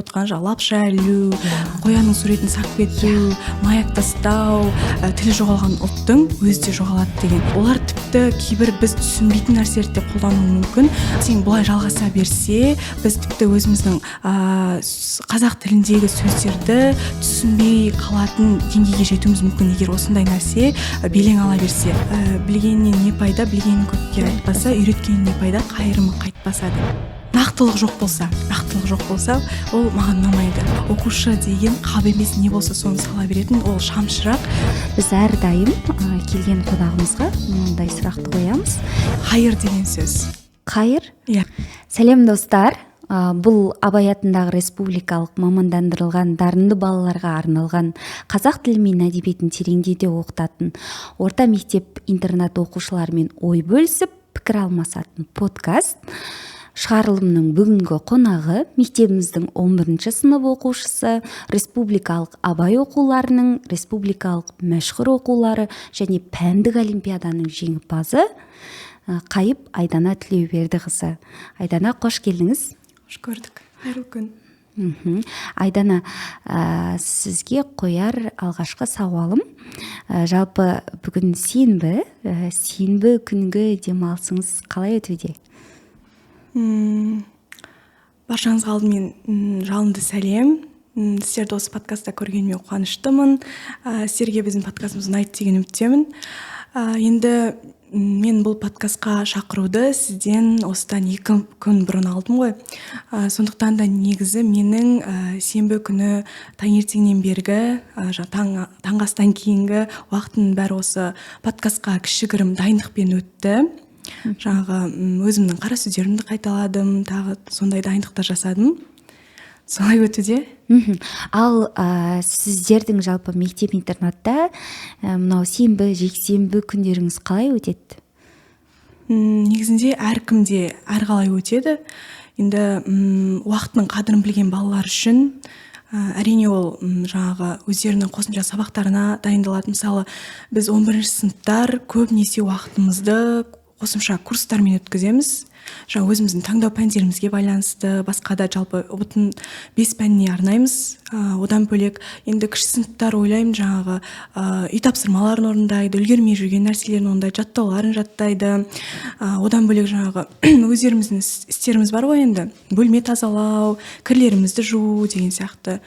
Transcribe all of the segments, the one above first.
отқан лапша ілу, қоянның суретін сақып кету, маяк тастау, тілі жоғалған ұлттың өзі де жоғалады деген. Олар тіпті кейбір біз түсінбейтін нәрселерді де қолдануы мүмкін. Сен бұлай жалғаса берсе, біз тіпті өзіміздің қазақ тіліндегі сөздерді түсінбей қалатын деңгейге жетуіміз мүмкін, егер осындай нәрсе белең ала берсе. Білгеннен не пайда, білгенін көпке айтпаса, үйреткеннен не пайда, қайырымы қайтпаса деп. Нақтылық жоқ болса, ол маған ұнамайды. Оқушы деген қап емес, не болса соны сала беретін, ол шамшырақ. Біз әрдайым келген қонағымызға мынандай сұрақты қоямыз. Қайыр деген сөз. Қайыр? Иә. Сәлем достар. Бұл Абай атындағы республикалық мамандандырылған дарынды балаларға арналған қазақ тілі мен әдебиетін тереңдете оқытатын орта мектеп интернат оқушыларымен ой бөлісіп, пікір алмасатын подкаст. Шығарылымның бүгінгі қонағы мектебіміздің 11-ші сынып оқушысы, республикалық Абай оқуларының, республикалық мәшһүр оқулары және пәндік олимпиаданың жеңімпазы Қайып Айдана Тілеубердіқызы. Айдана, қош келдіңіз. Қош көрдік. Қайырлы күн. Айдана, сізге қояр алғашқы сауалым. Жалпы бүгін сенбі күнгі демалысыңыз қалай өтуде? Баршаңызға алдымен жалынды сәлем. Сіздерді осы подкастта көргеніме қуаныштымын. Сіздерге біздің подкастымыз ұнайды деген үміттемін. Енді мен бұл подкастқа шақыруды сізден осыдан 2 күн бұрын алдым ғой. Сондықтан да негізі менің сенбі күні таңертеңнен бергі, таңғы астан кейінгі уақытының бәрі осы подкастқа кішігірім дайындықпен өтті. Өзімнің қара сөздерімді қайталадым, тағы сондай дайындықтар жасадым. Солай өтуде. Ал сіздердің жалпы мектеп интернатта мынау сенбі, жексенбі күндеріңіз қалай өтеді? Негізінде әркімде әрқалай өтеді. Енді уақытының қадірін білген балалар үшін әрине ол өздерінің қосымша сабақтарына дайындалады. Мысалы, біз 11-ші сыныптар көбінесе уақытымызды қосымша курстармен өткіземіз. Өзіміздің таңдау пәндерімізге байланысты, басқа да жалпы 5 пәніне арнаймыз. Одан бөлек енді кіші сыныптар ойлаймын үй тапсырмаларын орындайды, үлгермей жүрген нәрселерін орындайды, жаттауларын жаттайды. Одан бөлек өздеріміздің істеріміз бар ғой енді, бөлме тазалау, кірлерімізді жуу деген сияқты.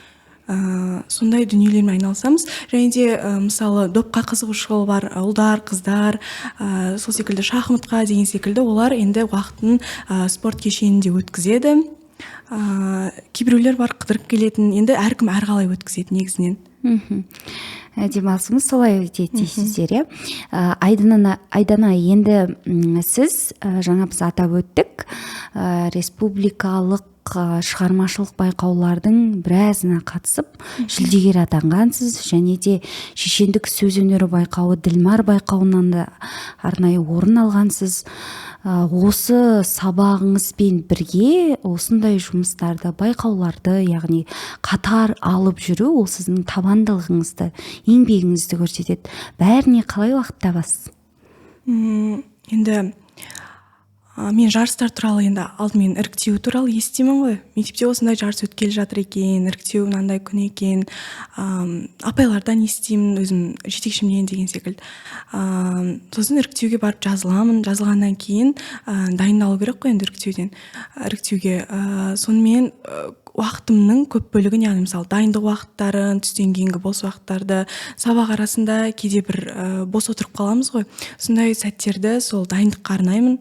Сондай дүниелермен айналысамыз. Және де мысалы допқа қызығушылығы бар ұлдар, қыздар, сол секілді шахматқа деген секілді олар енді уақытын спорт кешенінде өткізеді. Кейбіреулер бар қыдырып келетін, енді әркім әрқалай өткізеді негізінен. Демалысыңыз солай өтеді дейсіздер, Айдана, енді сіз жаңа біз атап өттік, республикалық шығармашылық байқаулардың біразына қатысып жүлдегер атанғансыз, және де шешендік сөз өнері байқауы, Ділмар байқауынан да арнайы орын алғансыз. Осы сабағыңызбен бірге осындай жұмыстарды, байқауларды, яғни қатар алып жүру, ол сіздің табандылығыңызды, еңбегіңізді көрсетеді. Бәріне қалай уақыт табасыз? Енді мен жарыстар туралы енді алдымен іріктеу туралы естимін ғой. Мектепте осындай жарыс өткелі жатыр екен, іріктеу мынандай күн екен. Апайлардан естимін, өзім жетекшімнен деген секілді. Сосын іріктеуге барып жазылғаннан кейін дайындалу керек қой енді іріктеуге. Сонымен уақытымның көп бөлігін, яғни мысалы дайындық уақыттарын, түстен кейінгі бос уақыттарды, сабақ арасында кейде бір бос отырып қаламыз ғой. Сондай сәттерді сол дайындыққа арнаймын.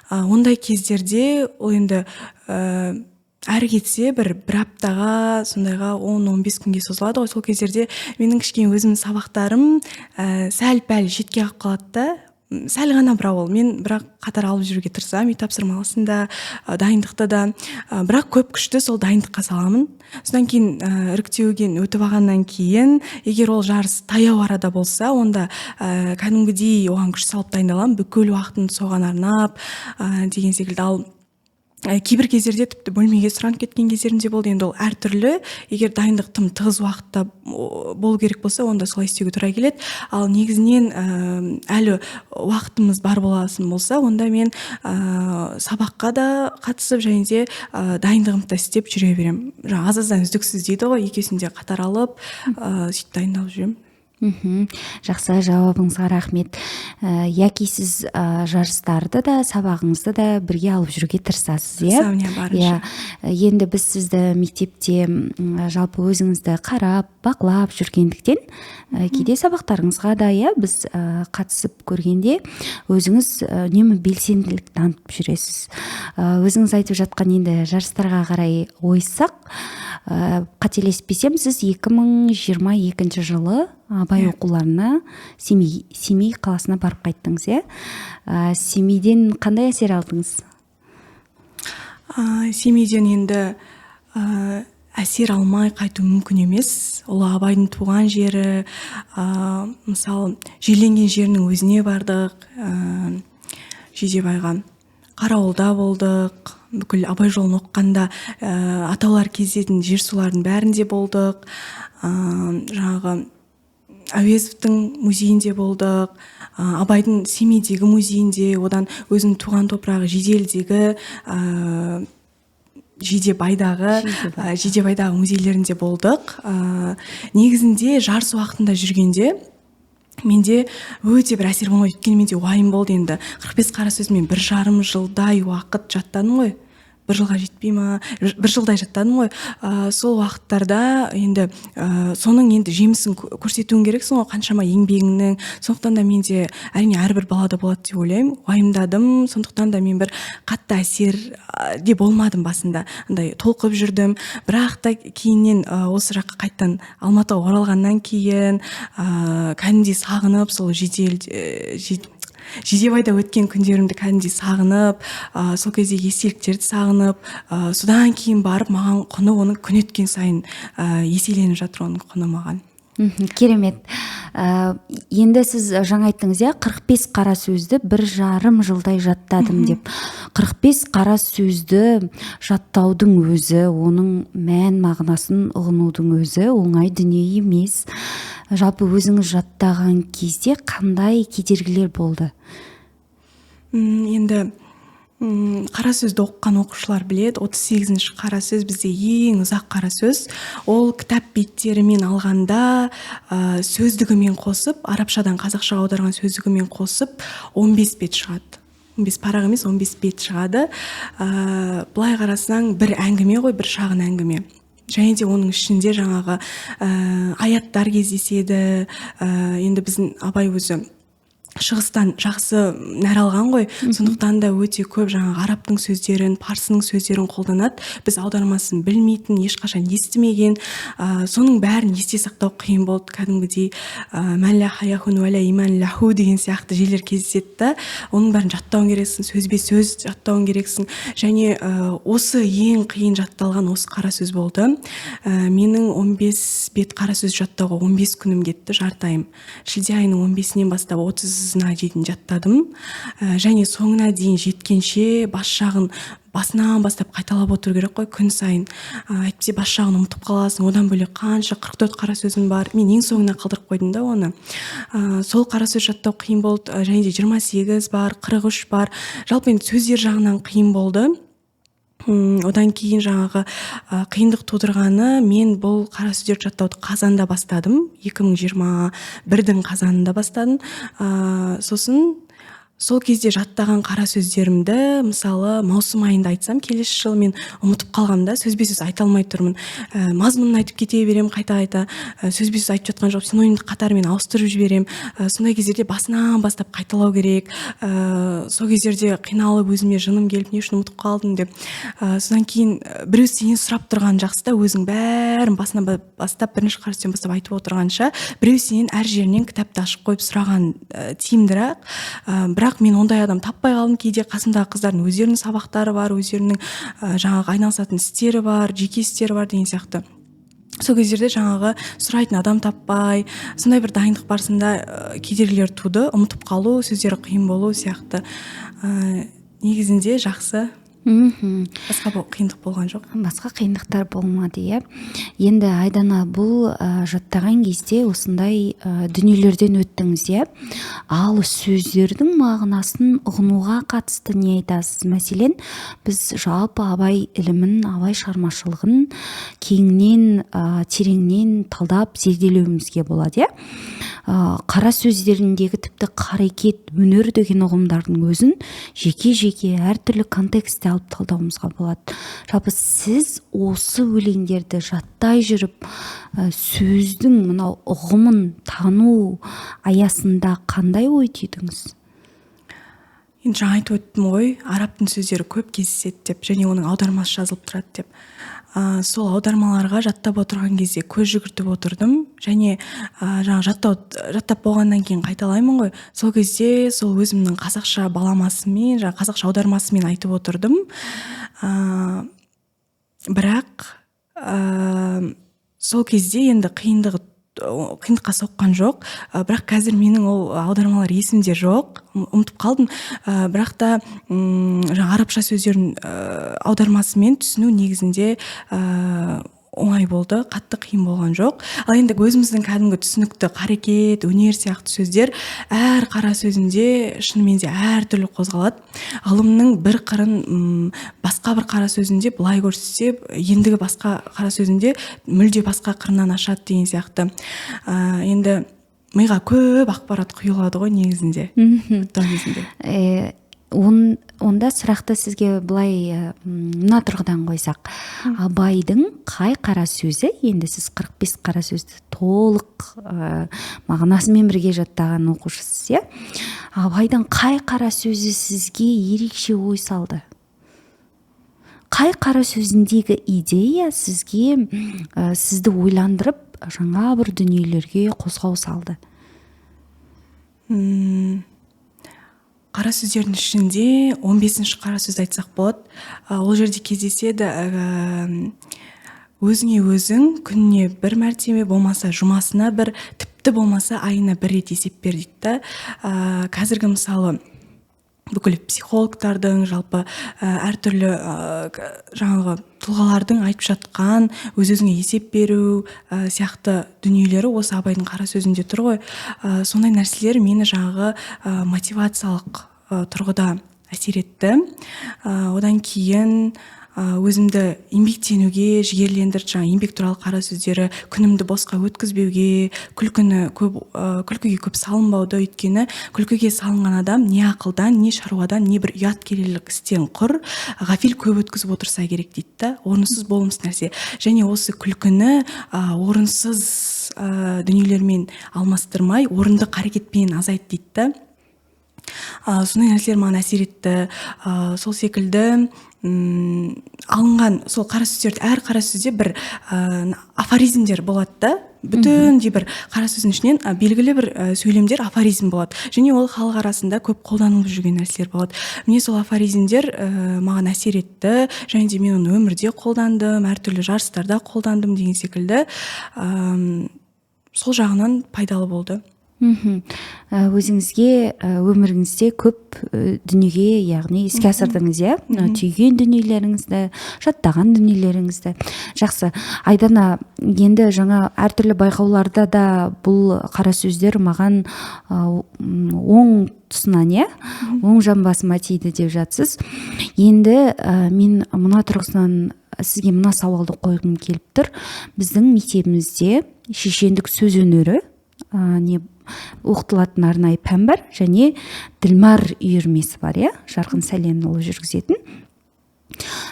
Ондай кездерде ол енді әрі кетсе бір аптаға, сондайға 10-15 күнге созылады ғой. Сол кездерде менің кішкене өзімнің сабақтарым сәл-пәл жетке қалып қалады да. Сәл ғана мен бірақ қатар алып жүруге тырысамын, үй тапсырмасында, дайындықта да, бірақ көп күшті сол дайындыққа саламын. Содан кейін іріктеуден өтіп алғаннан кейін, егер ол жарыс таяу арада болса, онда кәдімгідей оған күш салып дайындаламын, бүкіл уақытын соған арнап деген секілді. Ал кейбір кездерде тіпті бөлмеге сұранып кеткен кездерім де болды. Енді ол әртүрлі. Егер дайындық тым тығыз уақытта болу керек болса, онда солай істеуге тура келеді. Ал негізінен әлі уақытымыз бар боласын болса, онда мен сабаққа да қатысып және де дайындығымды да істеп жүре беремін. Жаңа аз-аздан үздіксіз дейді ғой, екеуін де қатар алып сөйтіп дайындалып жүремін. Жақсы, жауабыңызға рахмет. Яки сіз жарыстарды да сабағыңызды да бірге алып жүруге тырысасыз, иә? Барынша. Енді біз сізді мектепте жалпы өзіңізді қарап, бақылап жүргендіктен, кейде сабақтарыңызға да біз қатысып көргенде өзіңіз үнемі белсенділік танытып жүресіз. Өзіңіз айтып жатқан енді жарыстарға қарай ойыссақ, қателеспесем, сіз 2022 жылы Абай оқуларына Семей қаласына барып қайттыңыз, иә? Семейден қандай әсер алдыңыз? Семейден енді әсер алмай қайту мүмкін емес. Ұлы Абайдың туған жері, мысалы, жерленген жерінің өзіне бардық, Жидебайға, Қарауылда болдық, бүкіл Абай жолын оққанда атаулар кездесетін жер сулардың бәрінде болдық. Жаңағы Әуезовтің музейінде болдық, Абайдың Семейдегі музейінде, одан өзінің туған топырағы Жиделдегі, Жидебайдағы музейлерінде болдық. Негізінде жарыс уақытында жүргенде менде өте бір әсер болмайды, өйткені менде уайым болды. Енді 45 қара сөзімен 1,5 жылдай уақыт жаттадым ғой. 1 жылға жетпей ма, 1 жылдай жаттадым ғой. Сол уақыттарда енді соның енді жемісін көрсетуің керексің ғой, қаншама еңбегіңнің. Сондықтан да менде әрине әрбір балада болады деп ойлаймын. Уайымдадым, сондықтан да мен бір қатты әсер де болмадым басында. Андай толқып жүрдім. Бірақ та кейіннен осы жаққа қайттан Алматыға оралғаннан кейін кәдімгідей сағынып, сол Жидебайда өткен күндерімді кәдімгідей сағынып, сол кезде естеліктерді сағынып, содан кейін барып маған құны оның күн өткен сайын еселеніп жатыр оның құны маған. Керемет. Енді сіз жаңа айттыңыз, 45 қара сөзді 1,5 жылдай жаттадым деп. 45 қара сөзді жаттаудың өзі, оның мән мағынасын ұғынудың өзі оңай дүние емес. Жалпы өзіңіз жаттаған кезде қандай кедергілер болды? Енді қара сөзді оқыған оқушылар біледі, 38-ші қара сөз бізде ең ұзақ қара сөз. Ол кітап беттерімен алғанда, сөздігімен қосып, арабшадан қазақшаға аударған сөздігімен қосып 15 бет шығады. 15 парақ емес, 15 бет шығады. Былай қарасаң, бір әңгіме ғой, бір шағын әңгіме. Және де оның ішінде жаңағы аяттар кездеседі. Енді біздің Абай өзі шығыстан жақсы нәр алған ғой, сондықтан да өте көп жаңағы арабтың сөздерін, парсының сөздерін қолданады. Біз аудармасын білмейтін, ешқашан естімеген, соның бәрін есте сақтау қиын болды. Кәдімгідей мән ла хаяхун уә ла иман лаху деген сияқты жерлер кездеседі. Оның бәрін жаттауың керексің, сөзбе сөз жаттауың керексің. Және осы ең қиын жатталған осы қара сөз болды. Менің 15 бет қара сөз жаттауға 15 күнім кетті, жартайым. Шілде айының 15-нен бастап 30-ына дейін жаттадым. Және соңына дейін жеткенше бас жағын басынан бастап қайталап отыру керек қой күн сайын. Әйтпесе бас жағын ұмытып қаласың. Одан бөлек қанша 44 қара сөзім бар. Мен ең соңына қалдырып қойдым да оны. Сол қара сөз жаттау қиын болды. Және де 28 бар, 43 бар. Жалпы енді сөздер жағынан қиын болды. Одан кейін жаңағы қиындық тудырғаны, мен бұл қара сөздерді жаттауды қазанда бастадым. 2021-дің қазанында бастадым. Сосын сол кезде жаттаған қара сөздерімді, мысалы, маусым айында айтсам, келесі жыл мен ұмытып қалғанда, сөзбе-сөз айта алмай тұрмын. Мазмұнын айтып кете берем, қайта-қайта, сөзбе-сөз айтып жатқан жоқ, синонимдік қатарымен ауыстырып жіберем. Сондай кездерде басынан бастап қайталау керек. Сол кездерде қиналып, өзіме жыным келіп, не үшін ұмытып қалдым деп. Содан кейін біреу сенен сұрап тұрған жақсы да, өзің бәрін басынан бастап, бірінші қара сөзден бастап айтып отырғанша, біреу сенен әр жерінен кітапты ашып қойып сұраған тиімдірек. Бірақ мен ондай адам таппай қалдым. Кейде қасымдағы қыздардың өздерінің сабақтары бар, өздерінің жаңағы айналысатын істері бар, жеке істері бар деген сияқты. Сол кездерде жаңағы сұрайтын адам таппай, сондай бір дайындық барысында кедергілер туды, ұмытып қалу, сөздері қиын болу сияқты. Негізінде жақсы. Басқа қиындық болған жоқ. Басқа қиындықтар болмады, иә. Енді Айдана, бұл жаттаған кезде осындай дүниелерден өттіңіз, иә. Ал сөздердің мағынасын ұғынуға қатысты не айтасыз? Мәселен, біз жалпы абай ілімін, абай шығармашылығын кеңінен, тереңнен талдап зерделеуімізге болады, иә. Қара сөздеріндегі тіпті қарекет, өнер деген ұғымдардың өзін жеке-жеке әртүрлі контекстте алып талдауымызға болады. Жалпы сіз осы өлеңдерді жаттай жүріп, сөздің мынау ұғымын тану аясында қандай ой түйдіңіз? Енді жаңа айтып өттім ғой, арабтың сөздері көп кездеседі деп, және оның аудармасы жазылып тұрады деп. Сол аудармаларға жаттап отырған кезде көз жүгіртіп отырдым, және жаңа жаттап болғаннан кейін қайталаймын ғой, сол кезде сол өзімнің қазақша баламасымен, жаңа қазақша аудармасымен айтып отырдым. Бірақ сол кезде енді қиындыққа соққан жоқ, бірақ қазір менің ол аудармалар есімде жоқ, ұмытып қалдым. Бірақ та жаңа арабша сөздердің аудармасымен түсіну негізінде оңай болды, қатты қиын болған жоқ. Ал енді өзіміздің кәдімгі түсінікті қарекет, өнер сияқты сөздер әр қара сөзінде шынымен де әртүрлі қозғалады. Ғылымның бір қырын басқа бір қара сөзінде былай көрсетсе, ендігі басқа қара сөзінде мүлде басқа қырынан ашады деген сияқты. Енді миға көп ақпарат құйылады ғой негізінде. Онда сұрақты сізге былай мына тұрғыдан қойсақ, Абайдың қай қара сөзі, енді сіз 45 қара сөзді толық мағынасымен бірге жаттаған оқушысыз, иә? Абайдың қай қара сөзі сізге ерекше ой салды? Қай қара сөзіндегі идея сізді ойландырып, жаңа бір дүниелерге қозғау салды? Қара сөздердің ішінде 15-ші қара сөз айтсақ болады. Ол жерде кездеседі өзіңе өзің күніне бір мәртебе, болмаса жұмасына бір, тіпті болмаса айына бір рет есеп бер дейді. Қазіргі мысалы бүкіл психологтардың, жалпы әртүрлі жаңағы тұлғалардың айтып жатқан өз-өзіңе есеп беру сияқты дүниелері осы Абайдың қара сөзінде тұр ғой. Сондай нәрселер мені жаңағы мотивациялық тұрғыда әсер етті. Одан кейін өзімді еңбектенуге жігерлендірді. Жаңа еңбек туралы қара сөздері күнімді босқа өткізбеуге, күлкіге көп салынбауды, өйткені күлкіге салынған адам не ақылдан, не шаруадан, не бір ұят келелік істен құр, ғафил көп өткізіп отырса керек дейді. Орынсыз болымсыз нәрсе. Және осы күлкіні орынсыз дүниелермен алмастырмай, орынды қарекетпен азайт дейді. Сондай нәрселер маған әсер етті. Сол секілді алынған сол қара сөздерді, әр қара сөзде бір афоризмдер болады да, бүтіндей бір қара сөздің ішінен белгілі бір сөйлемдер афоризм болады, және ол халық арасында көп қолданылып жүрген нәрселер болады. Міне сол афоризмдер маған әсер етті, және де мен оны өмірде қолдандым, әртүрлі жарыстарда қолдандым деген секілді. Сол жағынан пайдалы болды. Өзіңізге өміріңізде көп дүниеге, яғни іске асырдыңыз, иә? Түйген дүниелеріңізді, жаттаған дүниелеріңізді. Жақсы. Айдана, енді жаңа әртүрлі байқауларда да бұл қара сөздер маған оң тұсынан, иә? Оң жамбасыма тиді деп жатсыз. Енді мен мына тұрғысынан сізге мына сауалды қойғым келіп тұр. Біздің мектебімізде шешендік сөз өнері оқытылатын арнайы пән бар, және Ділмар үйірмесі бар, иә? Жарқын Сәленұлы жүргізетін.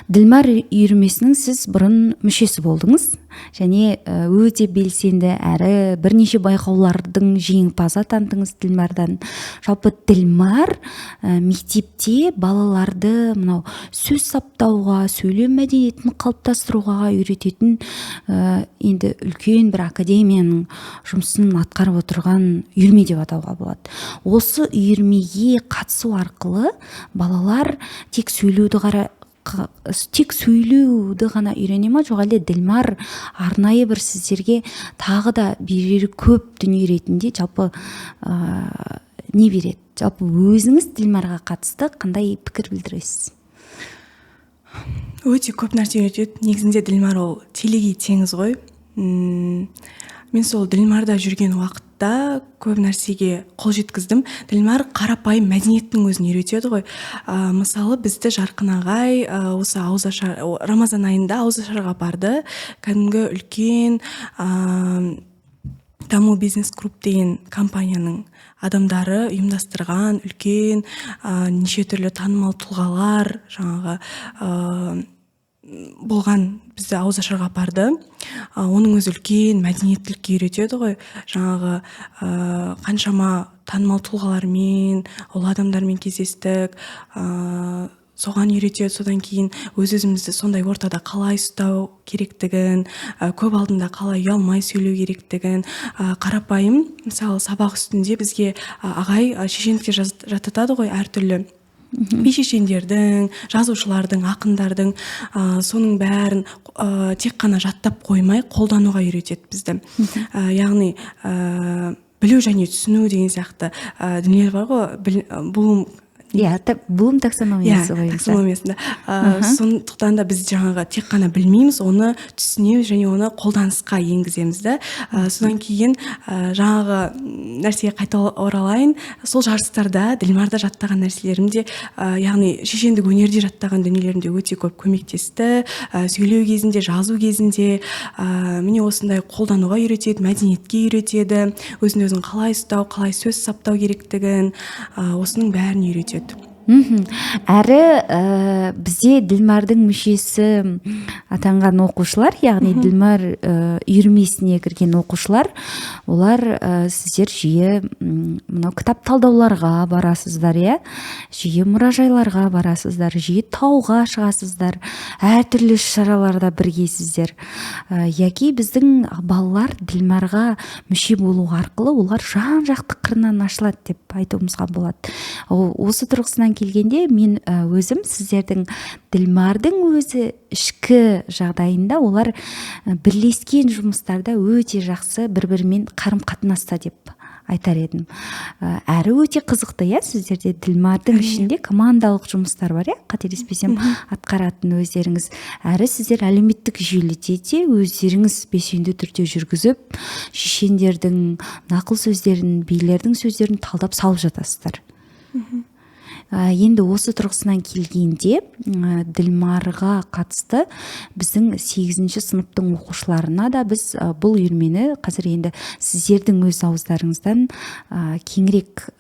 Ділмар үйірмесінің сіз бұрын мүшесі болдыңыз, және өте белсенді әрі бірнеше байқаулардың жеңімпазы атандыңыз Ділмардан. Жалпы Ділмар мектепте балаларды мынау сөз саптауға, сөйлем мәдениетін қалыптастыруға үйрететін енді үлкен бір академияның жұмысын атқарып отырған үйірме деп атауға болады. Осы үйірмеге қатысу арқылы балалар тек сөйлеуді ғана үйрене ма, жоқ әлде Ділмар арнайы бір сіздерге тағы да берері көп дүние ретінде жалпы не береді? Жалпы өзіңіз Ділмарға қатысты қандай пікір білдіресіз? Өте көп нәрсе үйретеді. Негізінде Ділмар ол телегей теңіз ғой. Мен сол Ділмарда жүрген уақытта көп нәрсеге қол жеткіздім. Ділмар қарапайым мәдениеттің өзін үйретеді ғой. Мысалы бізді Жарқын ағай осы Рамазан айында ауызашарға барды. Кәдімгі үлкен даму бизнес групп деген компанияның адамдары ұйымдастырған үлкен неше түрлі танымал тұлғалар жаңағы болған бізді ауызашарға барды. Оның өзі үлкен мәдениеттілікке үйретеді ғой. Жаңағы қаншама танымал тұлғалармен, ол адамдармен кездестік. Соған үйретеді. Содан кейін өзімізді сондай ортада қалай ұстау керектігін, көп алдында қалай ұялмай сөйлеу керектігін, қарапайым, мысалы сабақ үстінде бізге ағай шешендікке жататады ғой, әртүрлі би шешендердің, жазушылардың, ақындардың соның бәрін тек қана жаттап қоймай қолдануға үйретеді бізді. Яғни білу және түсіну деген сияқты дүниелер бар ғой, Блум таксономиясы ғой. Таксономиясында. Сондықтан да біз жаңағы тек қана білмейміз, оны түсінеміз және оны қолданысқа енгіземіз да. Содан кейін жаңағы нәрсеге қайта оралайын. Сол жарыстарда Ділмарда жаттаған нәрселерімде, яғни шешендік өнерде жаттаған дүниелерімде өте көп көмектесті. Сөйлеу кезінде, жазу кезінде міне осындай қолдануға үйретеді, мәдениетке үйретеді, өзін қалай ұстау, қалай сөз саптау керектігін, осының бәрін үйретеді. Әрі бізде Ділмардың мүшесі атанған оқушылар, яғни Ділмар үйірмесіне кірген оқушылар, олар сіздер жиі мынау кітап талдауларға барасыздар, жиі мұражайларға барасыздар, жиі тауға шығасыздар, әртүрлі шараларда біргесіздер. Яки біздің балалар Ділмарға мүше болу арқылы олар жан-жақты қырынан ашылады деп айтуымызға болады. Осы тұрғысынан келгенде мен өзім сіздердің Ділмардың өзі ішкі жағдайында олар бірлескен жұмыстарда өте жақсы бір-бірімен қарым-қатынаста деп айтар едім. Әрі өте қызықты, сіздерде Ділмардың ішінде командалық жұмыстар бар, қателеспесем атқаратын өздеріңіз. Әрі сіздер әлеуметтік желіде де өздеріңіз белсенді түрде жүргізіп, шешендердің нақыл сөздерін, билердің сөздерін талдап салып жатасыздар. Енді осы тұрғысынан келгенде Ділмарға қатысты біздің 8-ші сыныптың оқушыларына да біз бұл үйірмені қазір енді сіздердің өз ауыздарыңыздан кеңірек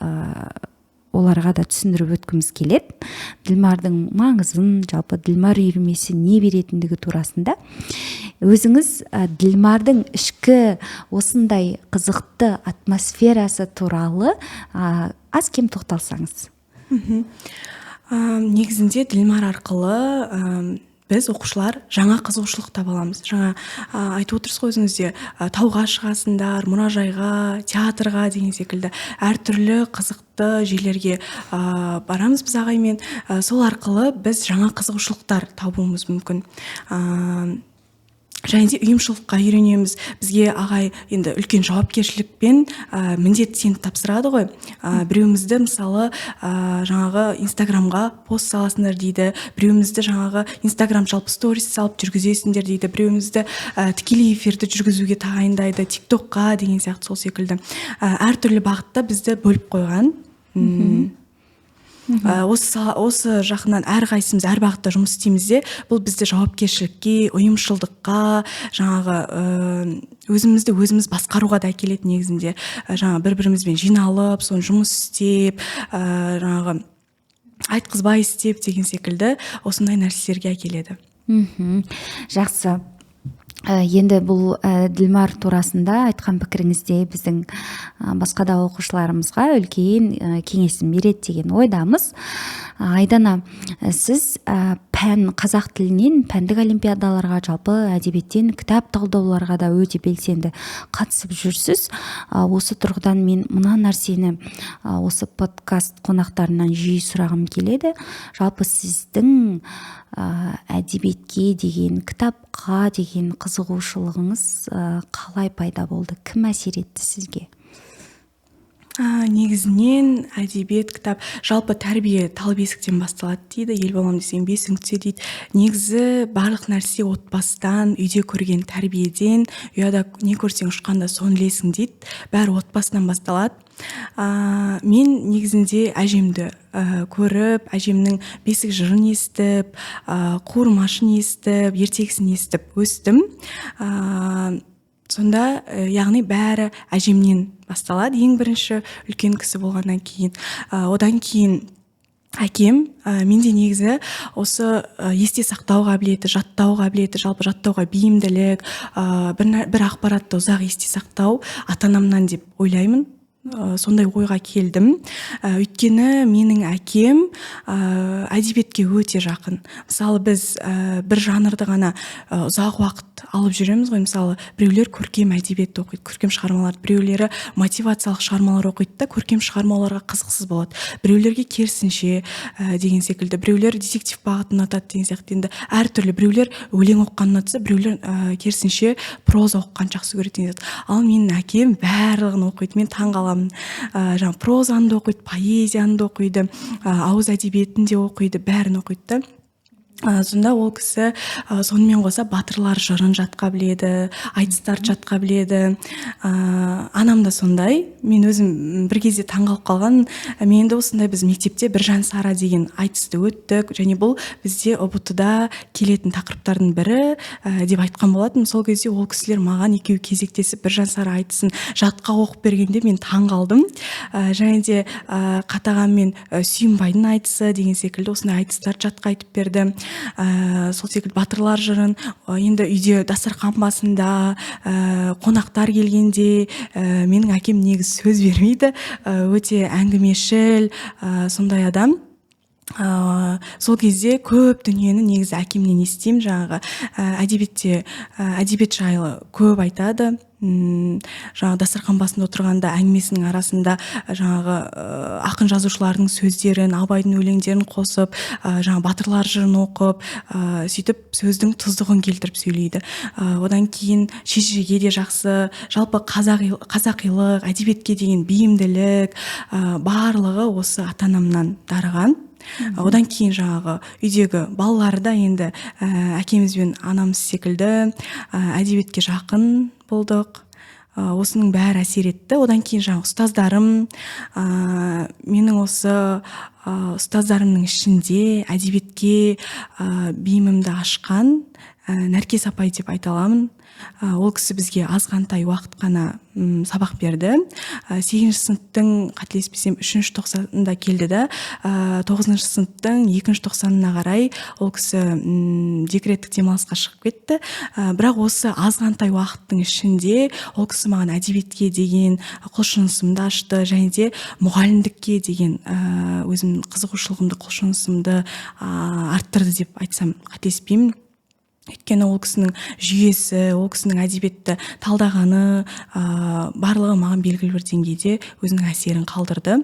оларға да түсіндіріп өткіміз келеді. Ділмардың маңызын, жалпы Ділмар үйірмесі не беретіндігі турасында өзіңіз Ділмардың ішкі осындай қызықты атмосферасы туралы аз кем тоқталсаңыз. Негізінде Ділмар арқылы біз оқушылар жаңа қызығушылық таба аламыз. Жаңа айтып отырсыз ғой өзіңізде, тауға шығасыңдар, мұражайға, театрға деген секілді әртүрлі қызықты жерлерге барамыз біз ағаймен. Сол арқылы біз жаңа қызығушылықтар табуымыз мүмкін. Және де ұйымшылыққа үйренеміз. Бізге ағай енді үлкен жауапкершілікпен міндет сені тапсырады ғой. Біреуімізді мысалы жаңағы Инстаграмға пост саласыңдар дейді, біреуімізді жаңағы Инстаграм жалпы сторис салып жүргізесіңдер дейді, біреуімізді тікелей эфирді жүргізуге тағайындайды, тиктокқа деген сияқты сол секілді. Әртүрлі бағытта бізді бөліп қойған. Осы жақынан әрқайсымыз әр бағытта жұмыс істейміз де, бұл бізді жауапкершілікке, ұйымшылдыққа, жаңағы өзіміз басқаруға да әкеледі негізінде. Жаңағы бір-бірімізбен жиналып, соны жұмыс істеп, жаңағы айтқызбай істеп деген секілді осындай нәрселерге әкеледі. Жақсы. Енді бұл Ділмар турасында айтқан пікіріңізде біздің басқа да оқушыларымызға үлкен кеңесін береді деген ойдамыз. Айдана, сіз қазақ тілінен пәндік олимпиадаларға, жалпы әдебиеттен кітап талдауларға да өте белсенді қатысып жүрсіз. Осы тұрғыдан мен мына нәрсені осы подкаст қонақтарынан жиі сұрағым келеді. Жалпы сіздің әдебиетке деген, кітапқа деген қызығушылығыңыз қалай пайда болды? Кім әсер етті сізге? Негізінен әдебиет кітап жалпы тәрбие тал бесіктен басталады дейді, ел болам десең бесің түссе дейді. Негізі барлық нәрсе отбасыдан, үйде көрген тәрбиеден, ұяда не көрсең ұшқанда соны ілесің дейді. Бәрі отбасынан басталады. Мен негізінде әжемді көріп, әжемнің бесік жырын естіп, қуырмашын естіп, ертегісін естіп өстім. Сонда яғни бәрі әжемнен басталады. Ең бірінші үлкен кісі болғаннан кейін. Одан кейін әкем менде негізі осы есте сақтау қабілеті, жаттау қабілеті, жалпы жаттауға бейімділік, бір ақпаратты ұзақ есте сақтау ата-анамнан деп ойлаймын. Сондай ойға келдім. Өйткені менің әкем әдебиетке өте жақын. Мысалы біз бір жанрды ғана ұзақ уақыт алып жүреміз ғой. Мысалы біреулер көркем әдебиет оқиды, көркем шығармалар, біреулері мотивациялық шығармалар оқиды да көркем шығармаларға қызықсыз болады. Біреулерге керісінше деген секілді, біреулер детектив бағытын ұнатады деген сияқты. Енді әртүрлі, біреулер өлең оққан ұнатса, біреулер керісінше проза оққан жақсы көреді деген сияқты. Ал менің әкем барлығын оқиды. Мен таң қаламын. Жаңа прозаны да оқиды, поэзияны да оқиды, ауыз әдебиетін де оқиды, бәрін оқиды да. Сонда ол кісі сонымен қоса батырлар жырын жатқа біледі, айтыстарды жатқа біледі. Анам да сондай. Мен өзім бір кезде таңғалып қалған. Мен де осындай біз мектепте Біржан Сара деген айтысты өттік, және бұл бізде ұбт-да келетін тақырыптардың бірі деп айтқан болатын. Сол кезде ол кісілер маған екеуі кезектесіп Біржан Сара айтысын жатқа оқып бергенде мен таңғалдым. Және де Қатаған мен Сүйінбайдың айтысы деген секілді осындай айтыстарды жатқа айтып берді. Сол секілді батырлар жырын енді үйде дастархан басында қонақтар келгенде менің әкем негізі сөз бермейді, өте әңгімешіл, сондай адам. Сол кезде көп дүниені негізі әкемнен естимін. Жаңағы әдебиетте әдебиет жайлы көп айтады. Жаңағы дастархан басында отырғанда әңгімесінің арасында жаңағы ақын жазушылардың сөздерін, Абайдың өлеңдерін қосып, жаңағы батырлар жырын оқып, сөйтіп сөздің тұздығын келтіріп сөйлейді. Одан кейін шежіреге де жақсы, жалпы қазақилық, әдебиетке деген бейімділік, барлығы осы ата-анамнан дарыған. Одан кейін жаңағы үйдегі балалары да енді әкемізбен анамыз секілді әдебиетке жақын болдық. Осының бәрі әсер етті. Одан кейін жаңағы ұстаздарым, менің осы ұстаздарымның ішінде әдебиетке бейімімді ашқан Нәркес апай деп айта аламын. Ол кісі бізге азғантай уақыт қана сабақ берді. 8-ші сыныптың қателеспесем 3-ші тоқсанында келді да, 9-ші сыныптың 2-ші тоқсанына қарай ол кісі декреттік демалысқа шығып кетті. Бірақ осы азғантай уақыттың ішінде ол кісі маған әдебиетке деген құлшынысымды ашты, және де мұғалімдікке деген өзімнің қызығушылығымды, құлшынысымды арттырды деп айтсам қателеспеймін. Өйткені ол кісінің жүйесі, ол кісінің әдебиетті талдағаны барлығы маған белгілі бір деңгейде өзінің әсерін қалдырды.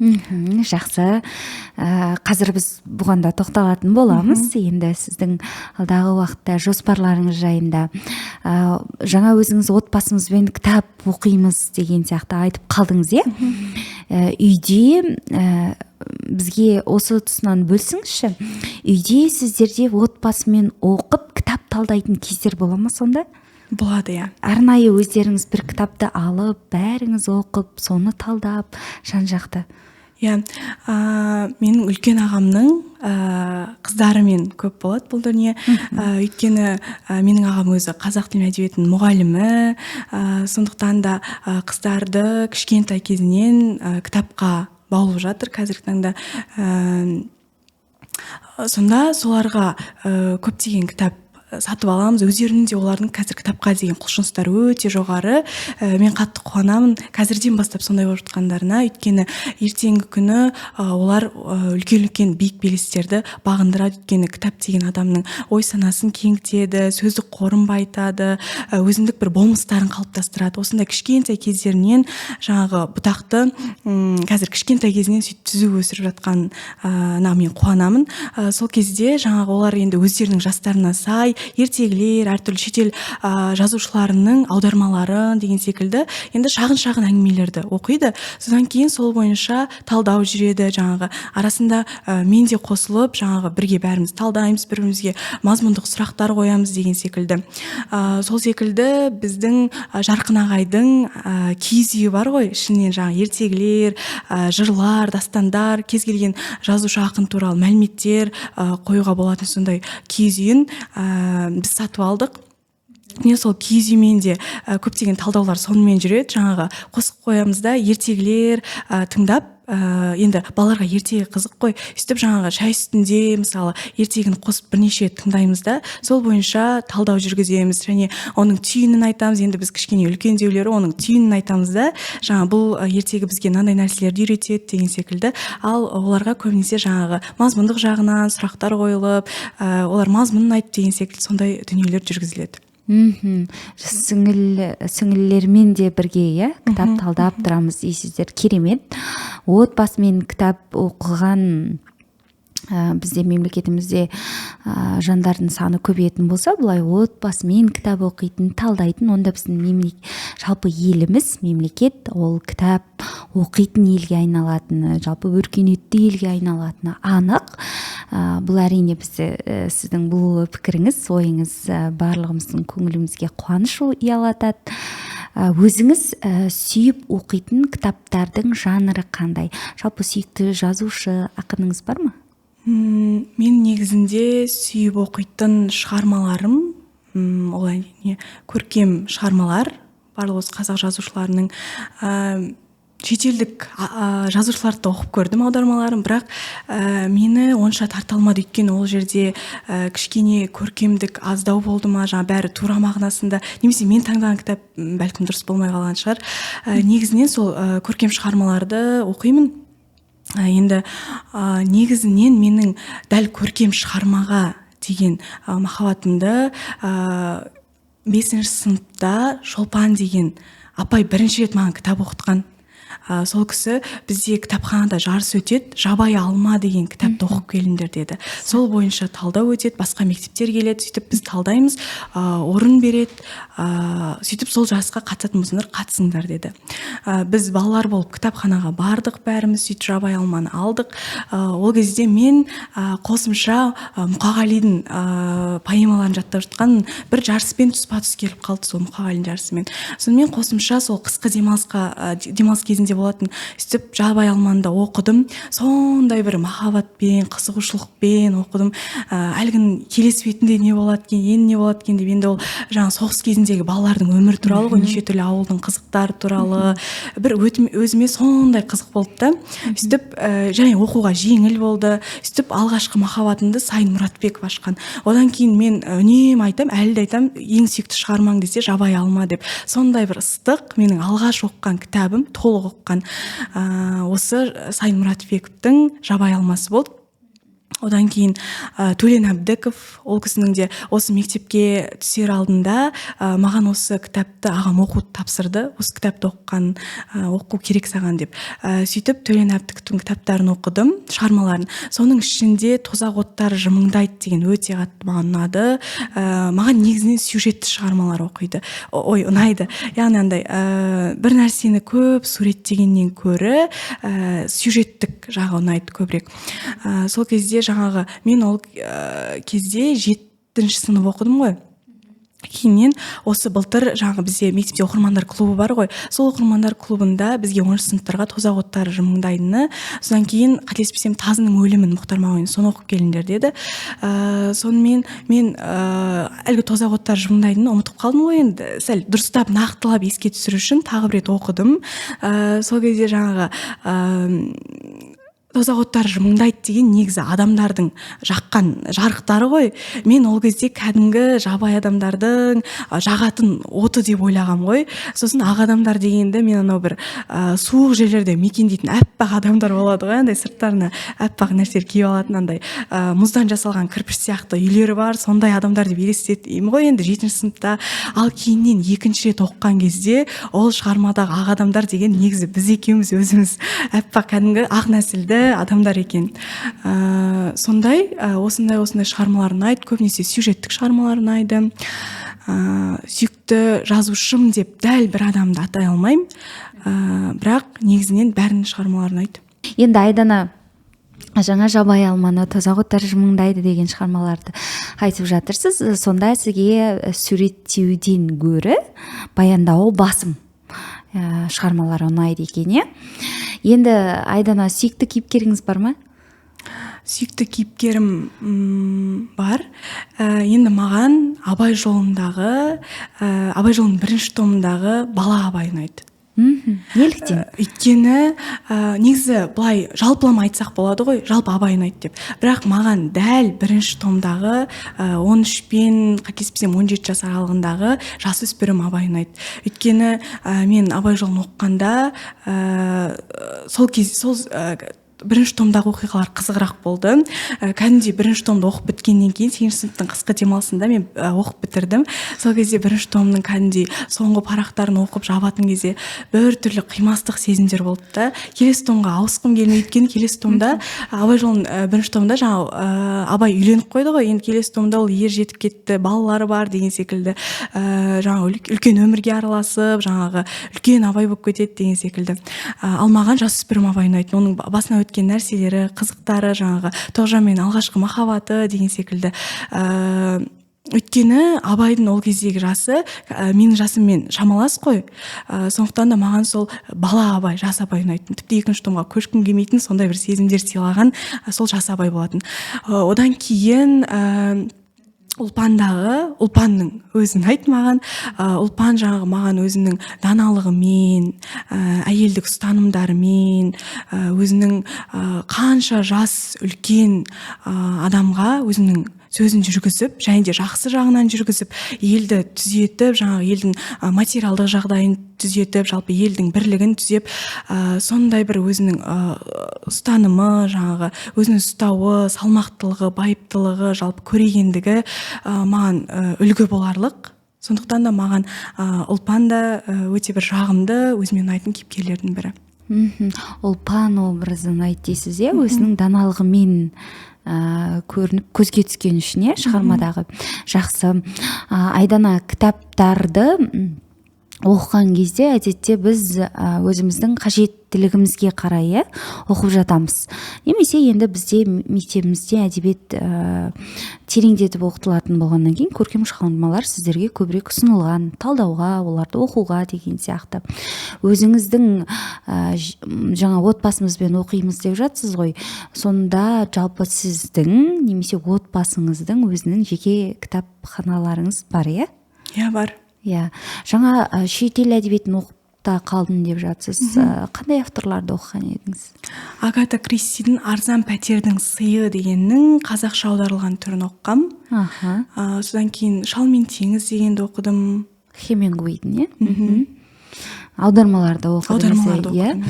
Жақсы. Қазір біз бұған да тоқталатын боламыз. Енді сіздің алдағы уақытта жоспарларыңыз жайында. Жаңа өзіңіз отбасымызбен кітап оқимыз деген сияқты айтып қалдыңыз, үйде бізге осы тұсынан бөлсіңізші. Үйде сіздерде отбасымен оқып кітап талдайтын кездер бола ма сонда? Болады, иә. Арнайы өздеріңіз бір кітапты алып, бәріңіз оқып, соны талдап, жан-жақты. Иә, менің үлкен ағамның қыздарымен көп болады бұл дүние. Өйткені менің ағам өзі қазақ тілі әдебиетінің мұғалімі, сондықтан да қыздарды кішкентай кезінен кітапқа баулып жатыр қазіргі таңда. Сонда соларға көптеген кітап сатып аламыз. Өздерінің де олардың қазір кітапқа деген құлшыныстары өте жоғары. Мен қатты қуанамын қазірден бастап сондай болып жатқандарына. Өйткені ертеңгі күні олар үлкен биік белестерді бағындырады. Өйткені кітап деген адамның ой санасын кеңітеді, сөздік қорын байытады, өзіндік бір болмыстарын қалыптастырады. Осындай кішкентай кездерінен жаңағы бұтақты қазір кішкентай кезінен сөйтіп түзу өсіріп жатқанына мен қуанамын. Сол кезде жаңағы олар енді өздерінің жастарына сай ертегілер, әртүрлі шетел жазушыларының аудармаларын деген секілді енді шағын әңгімелерді оқиды. Содан кейін сол бойынша талдау жүреді, жаңағы арасында мен де қосылып, жаңағы бірге бәріміз талдаймыз, бір-бірімізге мазмұндық сұрақтар қоямыз деген секілді. Сол секілді біздің Жарқын ағайдың киіз үйі бар ғой, ішінен жаңағы ертегілер, жырлар, дастандар, кез келген жазушы ақын туралы мәліметтер қоюға болатын сондай киіз үйін біз сатып алдық. Мен сол киіз үймен де көптеген талдаулар сонымен жүреді, жаңағы қосып қоямыз да ертегілер тыңдап, енді балаларға ертегі қызық қой, сөйтіп жаңағы шай үстінде мысалы ертегіні қосып бірнеше тыңдаймыз да, сол бойынша талдау жүргіземіз және оның түйінін айтамыз. Енді біз кішкене үлкендеулері оның түйінін айтамыз да, жаңа бұл ертегі бізге мынандай нәрселерді үйретеді деген секілді. Ал оларға көбінесе жаңағы мазмұндық жағынан сұрақтар қойылып, олар мазмұнын айтып деген секілді сондай дүниелер жүргізіледі. Сіңілілермен де бірге кітап талдап тұрамыз дейсіздер, керемет. Отбасымен кітап оқыған бізде мемлекетімізде жандардың саны көбейетін болса, бұлай отбасымен кітап оқитын, талдайтын, онда біздің жалпы еліміз, мемлекет, ол кітап оқитын елге айналатыны, жалпы өркениетті елге айналатыны анық. Бұл әрине сіздің бұл пікіріңіз, ойыңыз барлығымыздың көңілімізге қуаныш ұялатады. Өзіңіз сүйіп оқитын кітаптардың жанры қандай? Жалпы сүйікті жазушы ақыныңыз бар ма? Мен негізінде сүйіп оқитын шығармаларым, олай көркем шығармалар, барлық осы қазақ жазушыларының, шетелдік жазушыларды да оқып көрдім аудармаларын, бірақ мені онша тарта алмады, өйткені ол жерде кішкене көркемдік аздау болды ма, жаңа бәрі тура мағынасында, немесе мен таңдаған кітап бәлкім дұрыс болмай қалған шығар. Негізінен сол көркем шығармаларды оқимын. Енді негізінен менің дәл көркем шығармаға деген махаббатымды 5-ші сыныпта Шолпан деген апай бірінші рет маған кітап оқытқан. Сол кісі бізде кітапханада жарыс өтеді, Жабай алма деген кітапты оқып келіңдер деді. Сол бойынша талдау өтеді, басқа мектептер келеді, сөйтіп біз талдаймыз, орын береді, сөйтіп сол жарысқа қатысатын болсаңдар қатысыңдар деді. Біз балалар болып кітапханаға бардық бәріміз, сөйтіп Жабай алманы алдық. Ол кезде мен қосымша Мұқағалидың поэмаларын жаттап жатқан бір жарыспен тұспа-тұс келіп қалды, сол Мұқағалидың жарысымен. Сонымен қосымша сол қысқы демалыс кезінде болатын, сөйтіп Жабай алманы да оқыдым. Сондай бір махаббатпен, қызығушылықпен оқыдым. Әлгін келесі бетінде не болады екен, енді не болады екен деп, енді ол жаңа соғыс кезіндегі балалардың өмірі туралы ғой, неше түрлі ауылдың қызықтары туралы бір өзіме сондай қызық болды да. Сөйтіп және оқуға жеңіл болды. Сөйтіп алғашқы махаббатымды Сайын Мұратбеков ашқан. Одан кейін мен үнемі айтам, әлі де айтам, ең сүйікті шығармаң десе Жабай алма деп. Сондай бір ыстық, менің алғаш оқыған кітабым, толық оқыған осы Сайын Мұратбековтың Жабай алмасы болды. Одан кейін Төлен Әбдіков, ол кісінің де осы мектепке түсер алдында маған осы кітапты ағам оқуды тапсырды. Осы кітапты оқу керек саған деп. Сөйтіп Төлен Әбдіковтің кітаптарын оқыдым, шығармаларын. Соның ішінде Тозақ оттары жымыңдайды деген өте қатты маған ұнады. Маған негізінен сюжетті шығармалар ұнайды. Яғни андай бір нәрсені көп суреттегеннен көрі сюжеттік жағы ұнайды көбірек. Сол кезде жаңағы мен ол кезде 7-ші сынып оқыдым ғой. Кейіннен осы былтыр жаңағы бізде мектепте оқырмандар клубы бар ғой. Сол оқырмандар клубында бізге 10-ші сыныптарға Тозақ оттары жымыңдайдыны, содан кейін қателеспесем Тазының өлімін Мұхтар Мағауин соны оқып келіңдер деді. Сонымен мен әлгі Тозақ оттары жымыңдайдыны ұмытып қалдым ғой, енді сәл дұрыстап нақтылап еске түсіру үшін тағы бір рет оқыдым. Сол кезде жаңағы Тозақ оттары жымыңдайды деген негізі адамдардың жаққан жарықтары ғой. Мен ол кезде кәдімгі жабай адамдардың жағатын оты деп ойлағам ғой. Сосын ақ адамдар дегенді мен анау бір суық жерлерде мекендейтін әппақ адамдар болады ғой, андай сырттарына әппақ нәрселер киіп алатын, андай мұздан жасалған кірпіш сияқты үйлері бар, сондай адамдар деп елестетемін ғой енді 7-ші сыныпта. Ал кейіннен 2-ші рет оқыған кезде ол шығармадағы ақ адамдар деген негізі біз екеуміз өзіміз әппақ кәдімгі ақ нәсілді адамдар екен. Сондай осындай шығармалар ұнайды, көбінесе сюжеттік шығармалар ұнайды. Сүйікті жазушым деп дәл бір адамды атай алмаймын, бірақ негізінен бәрінің шығармалары ұнайды. Енді Айдана жаңа жабай алманы, тозақ оттар жымыңдайды деген шығармаларды айтып жатырсыз. Сонда сізге суреттеуден гөрі баяндауы басым шығармалар ұнайды екен, Енді Айдана, сүйікті кейіпкеріңіз бар ма? Сүйікті кейіпкерім бар. Енді маған Абай жолының бірінші томындағы бала Абай ұнайды. Неліктен? Өйткені негізі былай жалпылама айтсақ болады ғой, жалпы Абай ұнайды деп. Бірақ маған дәл бірінші томдағы 13 пен қателеспесем 17 жас аралығындағы жасөспірім Абай ұнайды. Өйткені мен Абай жолын оқығанда сол бірінші томдағы оқиғалар қызығырақ болды. Кәдімгідей бірінші томды оқып біткеннен кейін 8-ші сыныптың қысқы демалысында мен оқып бітірдім. Сол кезде бірінші томның кәдімгідей соңғы парақтарын оқып жабатын кезде бір түрлі қимастық сезімдер болды да. Келесі томға ауысқым келмей, өйткені келесі томда Абай жолын бірінші томда жаңа Абай үйленіп қойды ғой, енді келесі томда ол ер жетіп кетті, балалары бар деген секілді, жаңа үлкен өмірге араласып, жаңағы үлкен Абай болып кетеді деген секілді. Ал маған жасөспірім Абай ұнайды. Оның басына өткен нәрселері, қызықтары, жаңағы Тоғжанмен алғашқы махаббаты деген секілді. Өйткені Абайдың ол кездегі жасы менің жасыммен шамалас қой. Сондықтан да маған сол бала Абай, жас Абай ұнайтын. Тіпті екінші томға көшкім келмейтін, сондай бір сезімдер сыйлаған сол жас Абай болатын. Одан кейін ұлпанның өзін айт маған. Ұлпан жаңағы маған өзінің даналығымен, әйелдік ұстанымдарымен, өзінің қанша жас үлкен адамға өзінің сөзін жүргізіп, және де жақсы жағынан жүргізіп, елді түзетіп, жаңағы елдің материалдық жағдайын түзетіп, жалпы елдің бірлігін түзеп, сондай бір өзінің ұстанымы, жаңағы өзінің ұстауы, салмақтылығы, байыптылығы, жалпы көрегендігі маған үлгі боларлық. Сондықтан да маған Ұлпан да өте бір жағымды, өзіме ұнайтын кейіпкерлердің бірі. Ұлпан образын айт дейсіз, өзінің даналығымен көрініп көзге түскен үшін, шығармадағы жақсы. Айдана, кітаптарды оқыған кезде әдетте біз өзіміздің қажеттілігімізге қарай оқып жатамыз. Немесе енді бізде мектебімізде әдебиет тереңдетіп оқытылатын болғаннан кейін көркем шығармалар сіздерге көбірек ұсынылған, талдауға, оларды оқуға деген сияқты. Өзіңіздің жаңа отбасымызбен оқимыз деп жатсыз ғой. Сонда жалпы сіздің немесе отбасыңыздың өзінің жеке кітапханаларыңыз бар, Иә, бар. Жаңа шетел әдебиетін оқып та қалдым деп жатсыз. Қандай авторларды оқыған едіңіз? Агата Кристидің «Арзан пәтердің сыйы» дегеннің қазақша аударылған түрін оқығам. Содан кейін «Шал мен теңіз» дегенді оқыдым. Хемингуейдің, аудармаларды оқыдыңыз.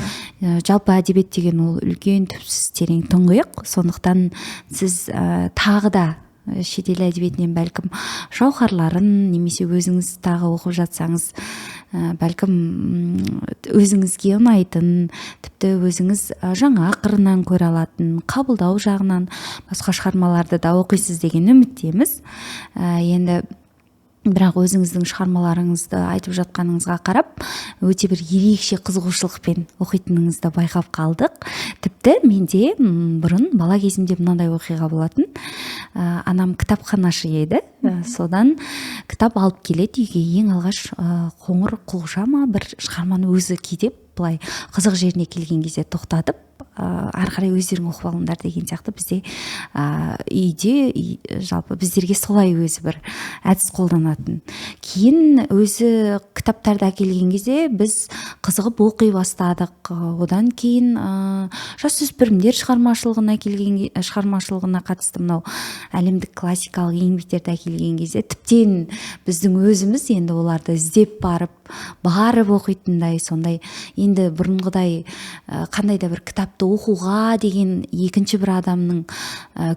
Жалпы әдебиет деген ол үлкен, түпсіз, терең тұңғиық. Сондықтан сіз тағы да шетел әдебиетінен бәлкім жауһарларын немесе өзіңіз тағы оқып жатсаңыз, бәлкім өзіңізге ұнайтын, тіпті өзіңіз жаңа қырынан көре алатын, қабылдау жағынан басқа шығармаларды да оқисыз деген үміттеміз. Енді бірақ өзіңіздің шығармаларыңызды айтып жатқаныңызға қарап, өте бір ерекше қызығушылықпен оқитыныңызды байқап қалдық. Тіпті менде бұрын бала кезімде мынандай оқиға болатын. Анам кітапханашы еді. Содан кітап алып келеді үйге, ең алғаш қоңыр құлжа ма бір шығарманы өзі кейде былай қызық жеріне келген кезде тоқтатып, ары қарай өздерің оқып алыңдар деген сияқты бізде үйде жалпы біздерге солай өзі бір әдіс қолданатын. Кейін өзі кітаптарды әкелген кезде біз қызығып оқи бастадық. Одан кейін жасөспірімдер шығармашылығына қатысты мынау әлемдік классикалық еңбектерді әкелген кезде тіптен біздің өзіміз енді оларды іздеп барып оқитындай, сондай енді бұрынғыдай қандай да бір кітапты оқуға деген екінші бір адамның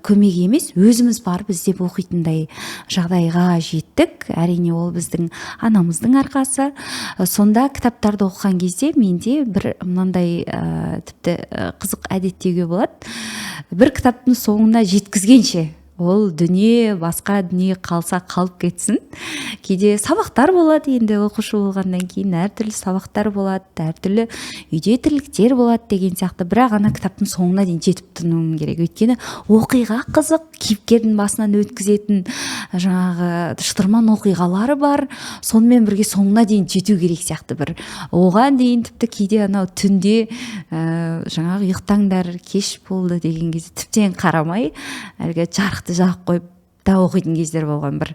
көмегі емес, өзіміз барып іздеп оқитындай жағдайға жеттік. Әрине ол біздің анамыздың арқасы. Сонда кітаптарды оқыған кезде менде бір мынандай тіпті қызық әдет деуге болады. Бір кітаптың соңына жеткізгенше ол дүние, басқа дүние қалса қалып кетсін. Кейде сабақтар болады, енді оқушы болғаннан кейін әртүрлі сабақтар болады, әртүрлі үйде тірліктер болады деген сияқты. Бірақ ана кітаптың соңына дейін жетіп тынуым керек. Өйткені оқиға қызық, кейіпкердің басынан өткізетін жаңағы шытырман оқиғалары бар. Сонымен бірге соңына дейін жету керек сияқты бір. Оған дейін тіпті кейде анау түнде жаңағы ұйықтаңдар, кеш болды деген кезде тіптен қарамай, әлгі жарықты жағып қойып да оқитын кездер болған. Бір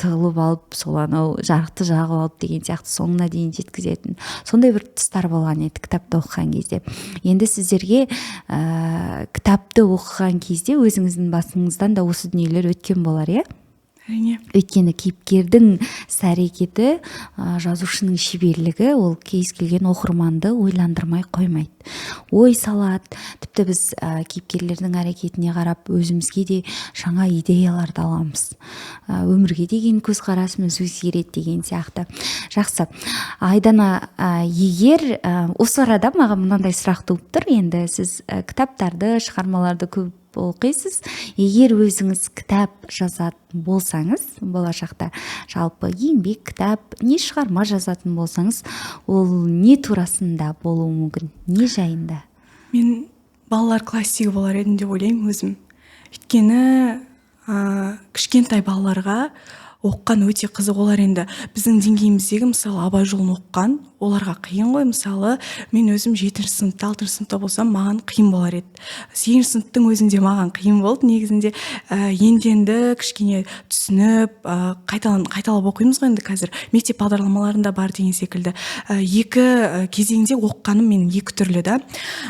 тығылып алып, сол анау жарықты жағып алып деген сияқты соңына дейін жеткізетін. Сондай бір тұстар болған еді кітапты оқыған кезде. Енді сіздерге кітапты оқыған кезде өзіңіздің басыңыздан да осы дүниелер өткен болар, иә? Әрине. Өйткені кейіпкердің іс-әрекеті, жазушының шеберлігі ол кез келген оқырманды ойландырмай қоймайды. Ой салады. Тіпті біз кейіпкерлердің әрекетіне қарап өзімізге де жаңа идеяларды аламыз. Өмірге деген көзқарасымыз өзгереді деген сияқты. Жақсы. Айдана, егер осы арада маған мынандай сұрақ туып тұр. Енді сіз кітаптарды, шығармаларды көп оқисыз. Егер өзіңіз кітап жазатын болсаңыз, болашақта жалпы еңбек кітап, не шығарма жазатын болсаңыз, ол не турасында болуы мүмкін, не жайында? Мен балалар классигі болар едім деп ойлаймын өзім. Өйткені кішкентай балаларға оққан өте қызық. Олар енді біздің деңгейіміздегі мысалы Абай жолын оққан, оларға қиын ғой. Мысалы мен өзім 7-ші сыныпта, 6-ші сыныпта болсам, маған қиын болар еді. 8-ші сыныптың өзінде маған қиын болды. Негізінде енді кішкене түсініп, қайталап оқимыз ғой енді қазір. Мектеп бағдарламаларында бар деген секілді. Екі кезеңде оққаным менің екі түрлі да.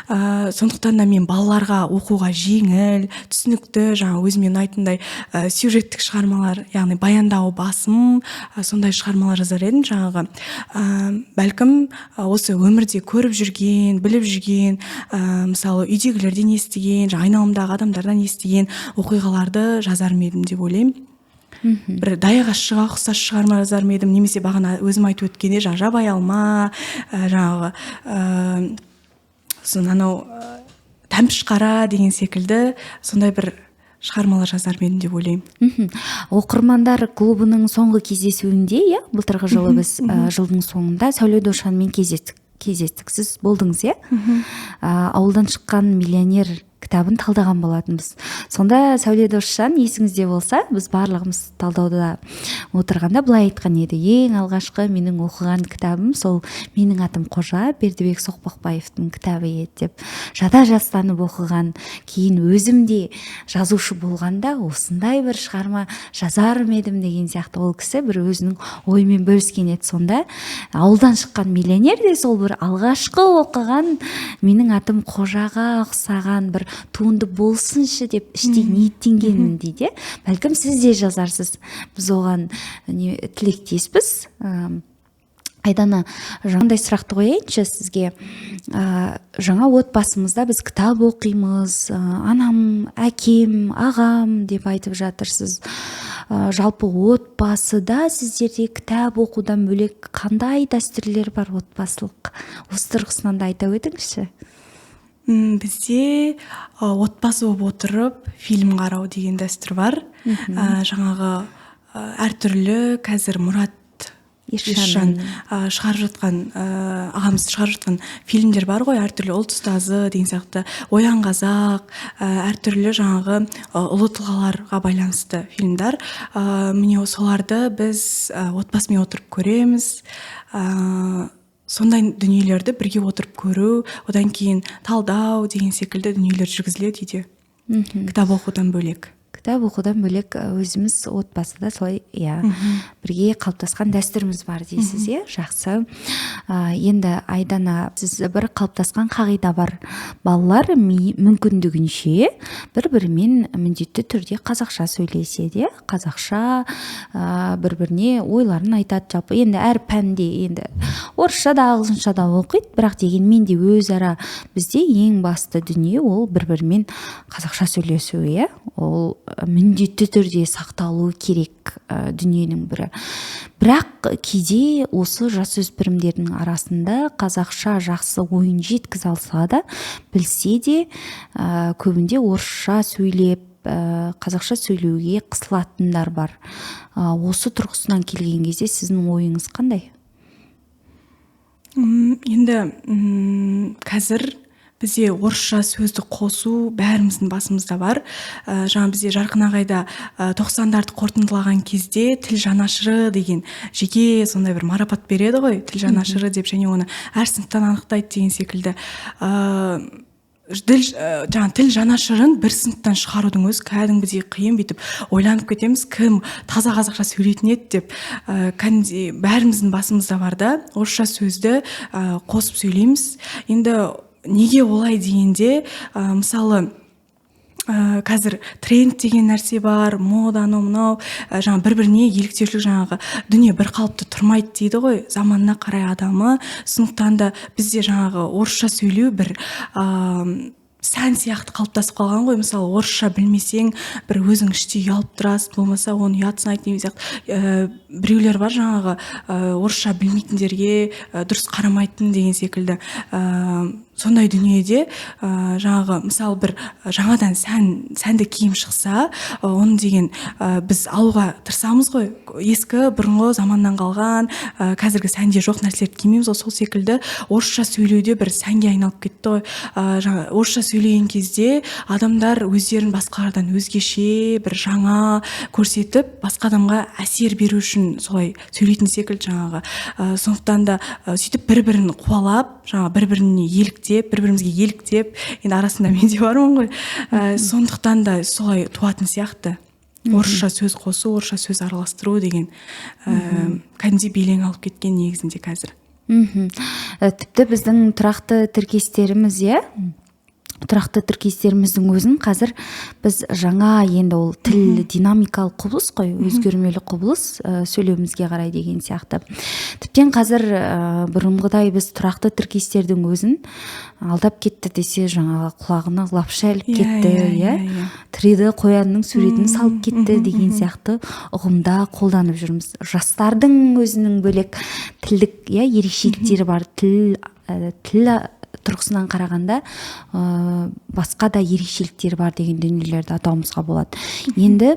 Сондықтан да мен балаларға оқуға жеңіл, түсінікті, жаңа өзіме ұнайтындай сюжеттік шығармалар, яғни баяндауы басым, сондай шығармалар жазар едім. Жаңағы бәлкім осы өмірде көріп жүрген, біліп жүрген, мысалы үйдегілерден естіген, айналамдағы адамдардан естіген оқиғаларды жазарым едім деп ойлаймын. Бір даяға шыға ұқсас шығарма жазарым едім, немесе бағана өзім айтып өткенде жабай алма, жаңағы анау тәмпіш қара деген секілді сондай бір шығармалар жазар едім деп ойлаймын. Оқырмандар клубының соңғы кездесуінде, иә, былтырғы жылы біз жылдың соңында Сәуле Досжанмен кездестік. Сіз болдыңыз, иә? Ауылдан шыққан миллионер кітабын талдаған болатынбыз. Сонда Сәуле Досжан, есіңізде болса, біз барлығымыз талдауда отырғанда былай айтқан еді: ең алғашқы менің оқыған кітабым сол менің атым Қожа, Бердібек Соқпақбаевтың кітабы еді деп. Жада жастанып оқыған, кейін өзім де жазушы болғанда осындай бір шығарма жазарым едім деген сияқты ол кісі бір өзінің ойымен бөліскен еді. Сонда ауылдан шыққан миллионер де сол бір алғашқы оқыған менің атым Қожаға ұқсаған бір туынды болсыншы деп іштей ниеттенгенмін дейді. Бәлкім сіз де жазарсыз. Біз оған тілектеспіз. Айдана, жаңағындай сұрақты қояйыншы сізге. Жаңа отбасымызда біз кітап оқимыз, анам, әкем, ағам деп айтып жатырсыз. Жалпы отбасыда сіздерде кітап оқудан бөлек қандай дәстүрлер бар отбасылық? Осы тұрғысынан да айта өтіңізші. Бізде отбасы болып отырып фильм қарау деген дәстүр бар. Жаңағы әртүрлі қазір Мұрат Есжан шығарып жатқан, ағамыз шығарып жатқан фильмдер бар ғой, әртүрлі ұлт ұстазы деген сияқты, Оян қазақ, әртүрлі жаңағы ұлы тұлғаларға байланысты фильмдар. Міне соларды біз отбасымен отырып көреміз. Сондай дүниелерді бірге отырып көру, одан кейін талдау деген секілді дүниелер жүргізіледі үйде. Кітап оқудан бөлек. Кітап оқудан бөлек өзіміз отбасыда солай, иә, бірге қалыптасқан дәстүріміз бар дейсіз, иә? Жақсы. Енді Айдана, сіз бір қалыптасқан қағида бар. Балалар мүмкіндігінше бір-бірімен міндетті түрде қазақша сөйлеседі, қазақша бір-біріне ойларын айтады. Жалпы енді әр пәнде енді орысша да ағылшынша да оқиды, бірақ дегенмен де өзара бізде ең басты дүние ол бір-бірімен қазақша сөйлесу, иә. Ол міндетті түрде сақталуы керек дүниенің бірі. Бірақ кейде осы жасөспірімдердің арасында қазақша жақсы ойын жеткізе алса да, білсе де көбінде орысша сөйлеп, қазақша сөйлеуге қысылатындар бар. Осы тұрғысынан келген кезде сіздің ойыңыз қандай? Енді қазір бізде орысша сөзді қосу бәріміздің басымызда бар. Жаңа бізде Жарқын ағайда 90-дарды қорытындылаған кезде тіл жанашыры деген жеке сондай бір марапат береді ғой, тіл жанашыры деп, және оны әр сыныптан анықтайды деген секілді. Тіл жанашырын бір сыныптан шығарудың өзі кәдімгідей қиын, бүйтіп ойланып кетеміз, кім таза қазақша сөйлейтін еді деп. Кәдімгідей бәріміздің басымызда бар да, орысша сөзді қосып сөйлейміз. Енді неге олай дегенде, мысалы қазір тренд деген нәрсе бар, мода анау мынау, жаңа бір-біріне еліктеушілік, жаңағы дүние бір қалыпты тұрмайды дейді ғой, заманына қарай адамы. Сондықтан да бізде жаңағы орысша сөйлеу бір сән сияқты қалыптасып қалған ғой. Мысалы орысша білмесең бір өзің іштей ұялып тұрасың, болмаса оны ұятсың айт деген сияқты. Біреулер бар жаңағы орысша білмейтіндерге дұрыс қарамайтын деген секілді. Сондай дүниеде жаңағы мысалы бір жаңадан сәнді киім шықса, оны деген біз алуға тырысамыз ғой. Ескі бұрынғы заманнан қалған, қазіргі сәнде жоқ нәрселерді кимейміз ғой. Сол секілді орысша сөйлеуде бір сәнге айналып кетті ғой. Орысша сөйлеген кезде адамдар өздерін басқалардан өзгеше бір жаңа көрсетіп, басқа адамға әсер беру үшін солай сөйлейтін секілді жаңағы. Сондықтан да сөйтіп бір-бірін қуалап, жаңа бір-біріне бір-бірімізге еліктеп, енді арасында мен де бармын ғой. Сондықтан да солай туатын сияқты. Орысша сөз қосу, орысша сөз араластыру деген кәдімгідей белең алып кеткен негізінде қазір. Тіпті біздің тұрақты тіркестеріміздің өзін қазір біз жаңа, енді ол тіл динамикалық құбылыс қой, өзгермелі құбылыс, сөйлеуімізге қарай деген сияқты. Тіптен қазір бұрынғыдай біз тұрақты тіркестердің өзін алдап кетті десе, жаңағы құлағына лапша іліп кетті, 3D қоянның суретін салып кетті деген сияқты ұғымда қолданып жүрміз. Жастардың өзінің бөлек тілдік ерекшеліктері бар. Тіл тұрғысынан қарағанда басқа да ерекшеліктер бар деген дүниелерді атауымызға болады. Енді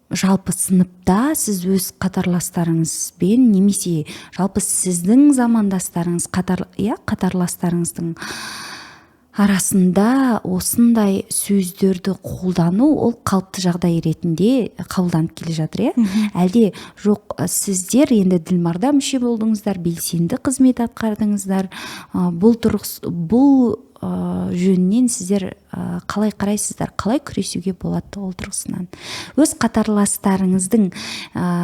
жалпы сыныпта сіз өз қатарластарыңызбен немесе жалпы сіздің замандастарыңыз, қатарластарыңыздың арасында осындай сөздерді қолдану ол қалыпты жағдай ретінде қабылданып келе жатыр, әлде жоқ, сіздер енді Ділмарда мүше болдыңыздар, белсенді қызмет атқардыңыздар, бұл жөнінен сіздер қалай қарайсыздар, қалай күресуге болады ол тұрғысынан? Өз қатарластарыңыздың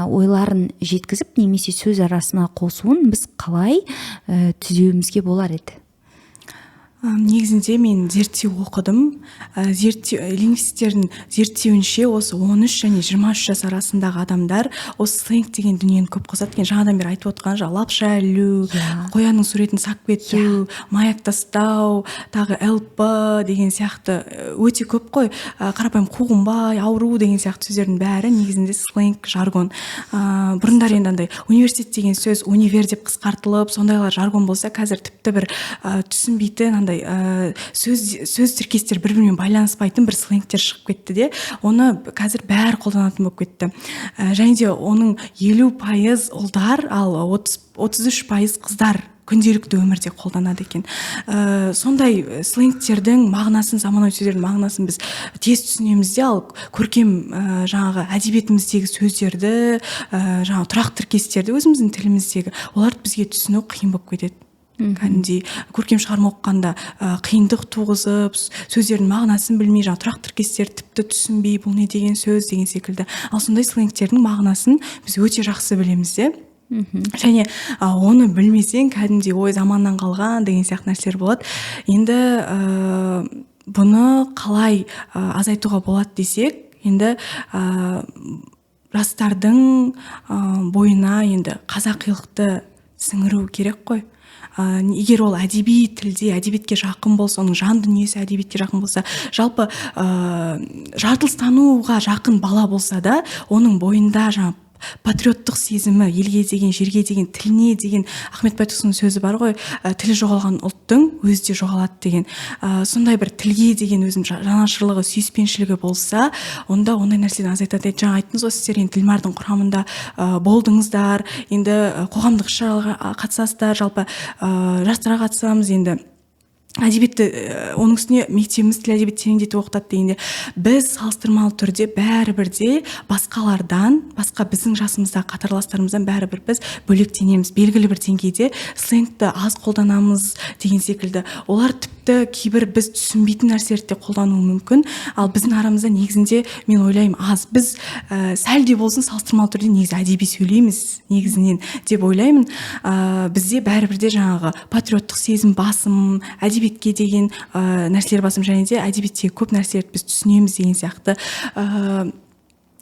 ойларын жеткізіп немесе сөз арасына қосуын біз қалай түзеуімізге болар еді? Негізінде мен зерттеу оқыдым. Лингвистердің зерттеуінше осы 13 және 23 жас арасындағы адамдар осы сленг деген дүниені көп қосады екен. Жаңадан бері айтып отқан лапша ілу, қоянның суретін сақып кету, маяк тастау, тағы ЛП деген сияқты өте көп қой. Қарапайым қуғынбай, ауру деген сияқты сөздердің бәрі негізінде сленг, жаргон. Бұрындар енді андай университет деген сөз универ деп қысқартылып, сондайлар жаргон болса, қазір тіпті бір түсінбейтін андай сөз тіркестер бір-бірімен байланыспайтын бір сленгтер шығып кетті де, оны қазір бәрі қолданатын болып кетті. Және де оның 50% ұлдар, ал 33% қыздар күнделікті өмірде қолданады екен. Сондай сленгтердің мағынасын, заманауи сөздердің мағынасын біз тез түсінеміз де, ал көркем жаңағы әдебиетіміздегі сөздерді, жаңағы тұрақ тіркестерді, өзіміздің тіліміздегі, оларды бізге түсіну қиын болып кетеді. Кәдімгідей көркем шығарма оқығанда қиындық туғызып, сөздердің мағынасын білмей, жаңа тұрақ тіркестер тіпті түсінбей, бұл не деген сөз деген секілді. Ал сондай сленгтердің мағынасын біз өте жақсы білеміз де. және оны білмесең кәдімгідей ой заманнан қалған деген сияқты нәрселер болады. Енді бұны қалай азайтуға болады десек, енді жастардың бойына енді қазақилықты сіңіру керек қой. Егер ол әдеби тілде, әдебиетке жақын болса, оның жан дүниесі әдебиетке жақын болса, жалпы жаратылыстануға жақын бала болса да, оның бойында жаңа патриоттық сезімі, елге деген, жерге деген, тіліне деген, Ахмет Байтұрсынның сөзі бар ғой, тілі жоғалған ұлттың өзі де жоғалады деген. Сондай бір тілге деген өзінің жанашырлығы, сүйіспеншілігі болса, онда ондай нәрседен азайтады. Жаңа айттыңыз ғой, сіздер енді Ділмардың құрамында болдыңыздар, енді қоғамдық іс-шараларға қатысасыздар, жалпы жастарға қатысамыз, енді әдебиетті, оның үстіне мектебіміз тіл әдебиет тереңдетіп оқытады дегенде, біз салыстырмалы түрде бәрібірде басқалардан, басқа біздің жасымыздағы қатарластарымыздан бәрібір біз бөлектенеміз. Белгілі бір деңгейде сленгті аз қолданамыз деген секілді. Олар тіпті кейбір біз түсінбейтін нәрселерді де қолдануы мүмкін, ал біздің арамызда негізінде мен ойлаймын аз. Біз сәл де болсын салыстырмалы түрде негізі әдеби сөйлейміз негізінен деп ойлаймын. Бізде бәрібірде жаңағы патриоттық сезім басым, әдебиетке деген нәрселер басым, және де әдебиеттегі көп нәрселерді біз түсінеміз деген сияқты.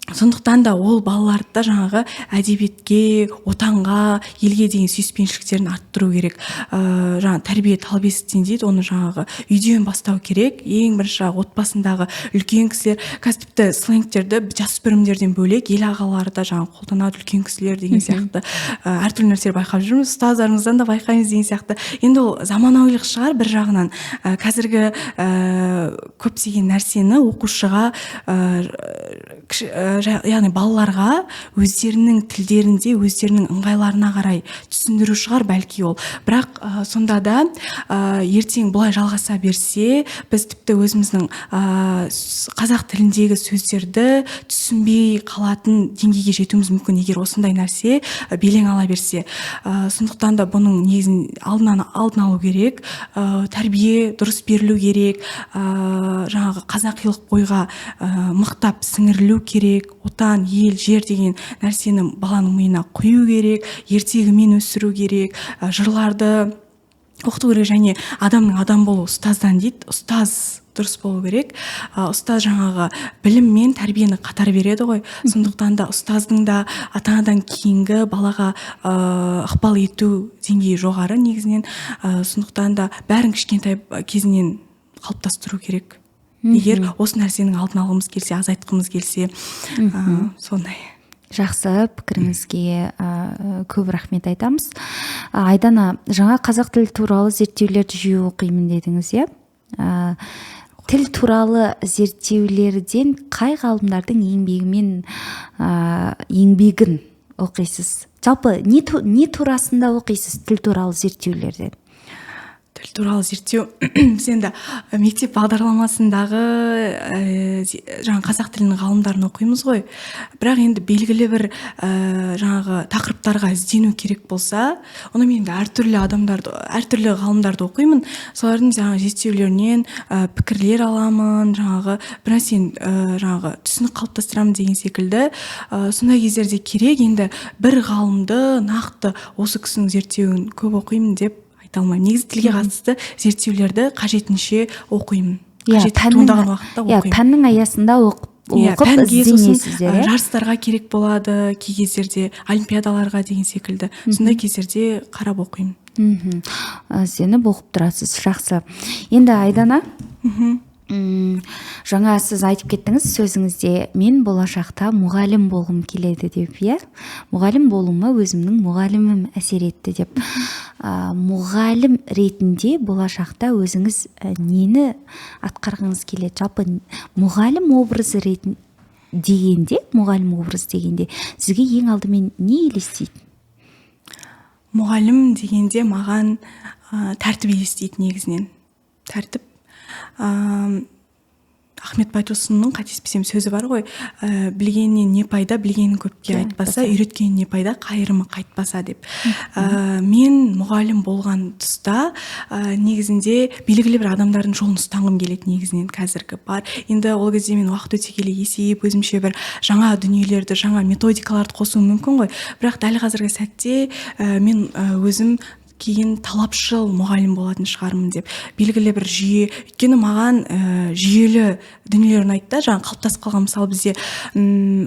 Сондықтан да ол балаларды жаңағы әдебиетке, отанға, елге деген сүйіспеншіліктерін арттыру керек. Жаңа тәрбие тал бесіктен дейді, оны жаңағы үйден бастау керек. Ең бірінші отбасындағы үлкен кісілер, қазір тіпті сленгтерді жасөспірімдерден бөлек ел ағалары да жаңағы қолданады, үлкен кісілер деген сияқты әртүрлі нәрселер байқап жүрміз. Ұстаздарымыздан да байқаймыз деген сияқты. Енді ол заманауилық шығар бір жағынан. Қазіргі көптеген нәрсені оқушыға, яғни балаларға өздерінің тілдерінде, өздерінің ыңғайларына қарай түсіндіру шығар бәлки ол. Бірақ сонда да ертең бұлай жалғаса берсе, біз тіпті өзіміздің қазақ тіліндегі сөздерді түсінбей қалатын деңгейге жетуіміз мүмкін, егер осындай нәрсе белең ала берсе. Сондықтан да бұның негізін алдын алу керек, тәрбие дұрыс берілу керек, жаңағы қазақилық бойға мықтап сіңірілу керек, отан, ел, жер деген нәрсені баланың миына құю керек, ертегімен өсіру керек, жырларды оқыту керек, және адамның адам болу ұстаздан дейді. Ұстаз дұрыс болу керек. Ұстаз жаңағы білім мен тәрбиені қатар береді ғой. Сондықтан да ұстаздың да ата-анадан кейінгі балаға ықпал ету деңгейі жоғары негізінен. Сондықтан да бәрін кішкентай кезінен қалыптастыру керек. Егер осы нәрсенің алдын алғымыз келсе, азайтқымыз келсе, сондай. Жақсы, пікіріңізге көп рахмет айтамыз. Айдана, жаңа қазақ тілі туралы зерттеулерді жиі оқимын дедіңіз, иә? Тіл туралы зерттеулерден қай ғалымдардың еңбегін оқисыз? Жалпы не турасында оқисыз тіл туралы зерттеулерден? Тіл туралы зерттеу, біз енді мектеп бағдарламасындағы жаңа қазақ тілінің ғалымдарын оқимыз ғой. Бірақ енді белгілі бір жаңағы тақырыптарға іздену керек болса, оны мен енді әртүрлі ғалымдарды оқимын. Солардың жаңағы зерттеулерінен пікірлер аламын, жаңағы бір нәрсені жаңағы түсінік қалыптастырамын деген секілді. Сондай кездерде керек, енді бір ғалымды нақты осы кісінің зерттеуін көп оқимын деп алмаймын. Негізі тілге қатысты зерттеулерді қажетінше оқимын. Туындаған уақытта оқимын. Пәннің аясында оқып ізденесіздер. Жарыстарға керек болады, кей кездерде олимпиадаларға деген секілді. Сондай кездерде қарап оқимын. Сеніп оқып тұрасыз, жақсы. Енді Айдана, жаңа сіз айтып кеттіңіз сөзіңізде, мен болашақта мұғалім болғым келеді деп, иә? Мұғалім болуыма өзімнің мұғалімім әсер етті деп. Мұғалім ретінде болашақта өзіңіз нені атқарғыңыз келеді? Жалпы мұғалім образы дегенде сізге ең алдымен не елестейді? Мұғалім дегенде маған тәртіп елестейді негізінен. Тәртіп. Ахмет Байтұрсынның қателеспесем сөзі бар ғой, білгеннен не пайда, білгенін көпке айтпаса, үйреткеннен не пайда, қайырымы қайтпаса деп. Мен мұғалім болған тұста негізінде белгілі бір адамдардың жолын ұстанғым келеді негізінен қазіргі бар. Енді ол кезде мен уақыт өте келе есейіп, өзімше бір жаңа дүниелерді, жаңа методикаларды қосуым мүмкін ғой. Бірақ дәл қазіргі сәтте мен өзім кейін талапшыл мұғалім болатын шығармын деп белгілі бір жүйе, өйткені маған жүйелі дүниелер ұнайды да, жаңа қалыптасып қалған, мысалы бізде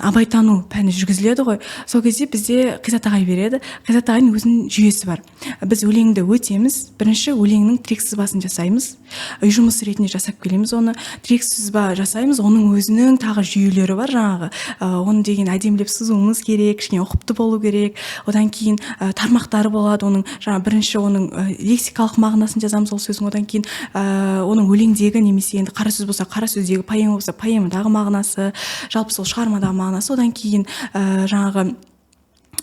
абайтану пәні жүргізіледі ғой, сол кезде бізде Қизат ағай береді. Қизат ағайдың өзінің жүйесі бар. Біз өлеңді өтеміз, бірінші өлеңнің тірек сызбасын жасаймыз, үй жұмысы ретінде жасап келеміз оны, тірек сызба жасаймыз, оның өзінің тағы жүйелері бар жаңағы, оны деген әдемілеп сызуымыз керек, кішкене ұқыпты болу керек, одан кейін тармақтары болады, оның жаңа бірінші оның лексикалық мағынасын жазамыз ол сөздің, одан кейін оның өлеңдегі немесе енді қара сөз болса қара сөздегі, поэма болса поэмадағы мағынасы, жалпы сол шығармадағы мағынасы, одан кейін жаңағы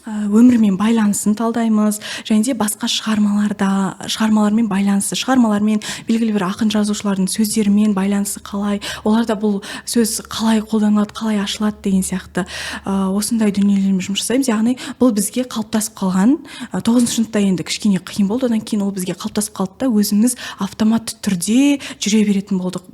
өмірмен байланысын талдаймыз, және де басқа шығармалармен байланысы, шығармалармен белгілі бір ақын жазушылардың сөздерімен байланысы қалай, оларда бұл сөз қалай қолданылады, қалай ашылады деген сияқты осындай дүниелермен жұмыс жасаймыз. Яғни бұл бізге қалыптасып қалған, 9-шы сыныпта енді кішкене қиын болды, одан кейін ол бізге қалыптасып қалды да, өзіміз автоматты түрде жүре беретін болдық.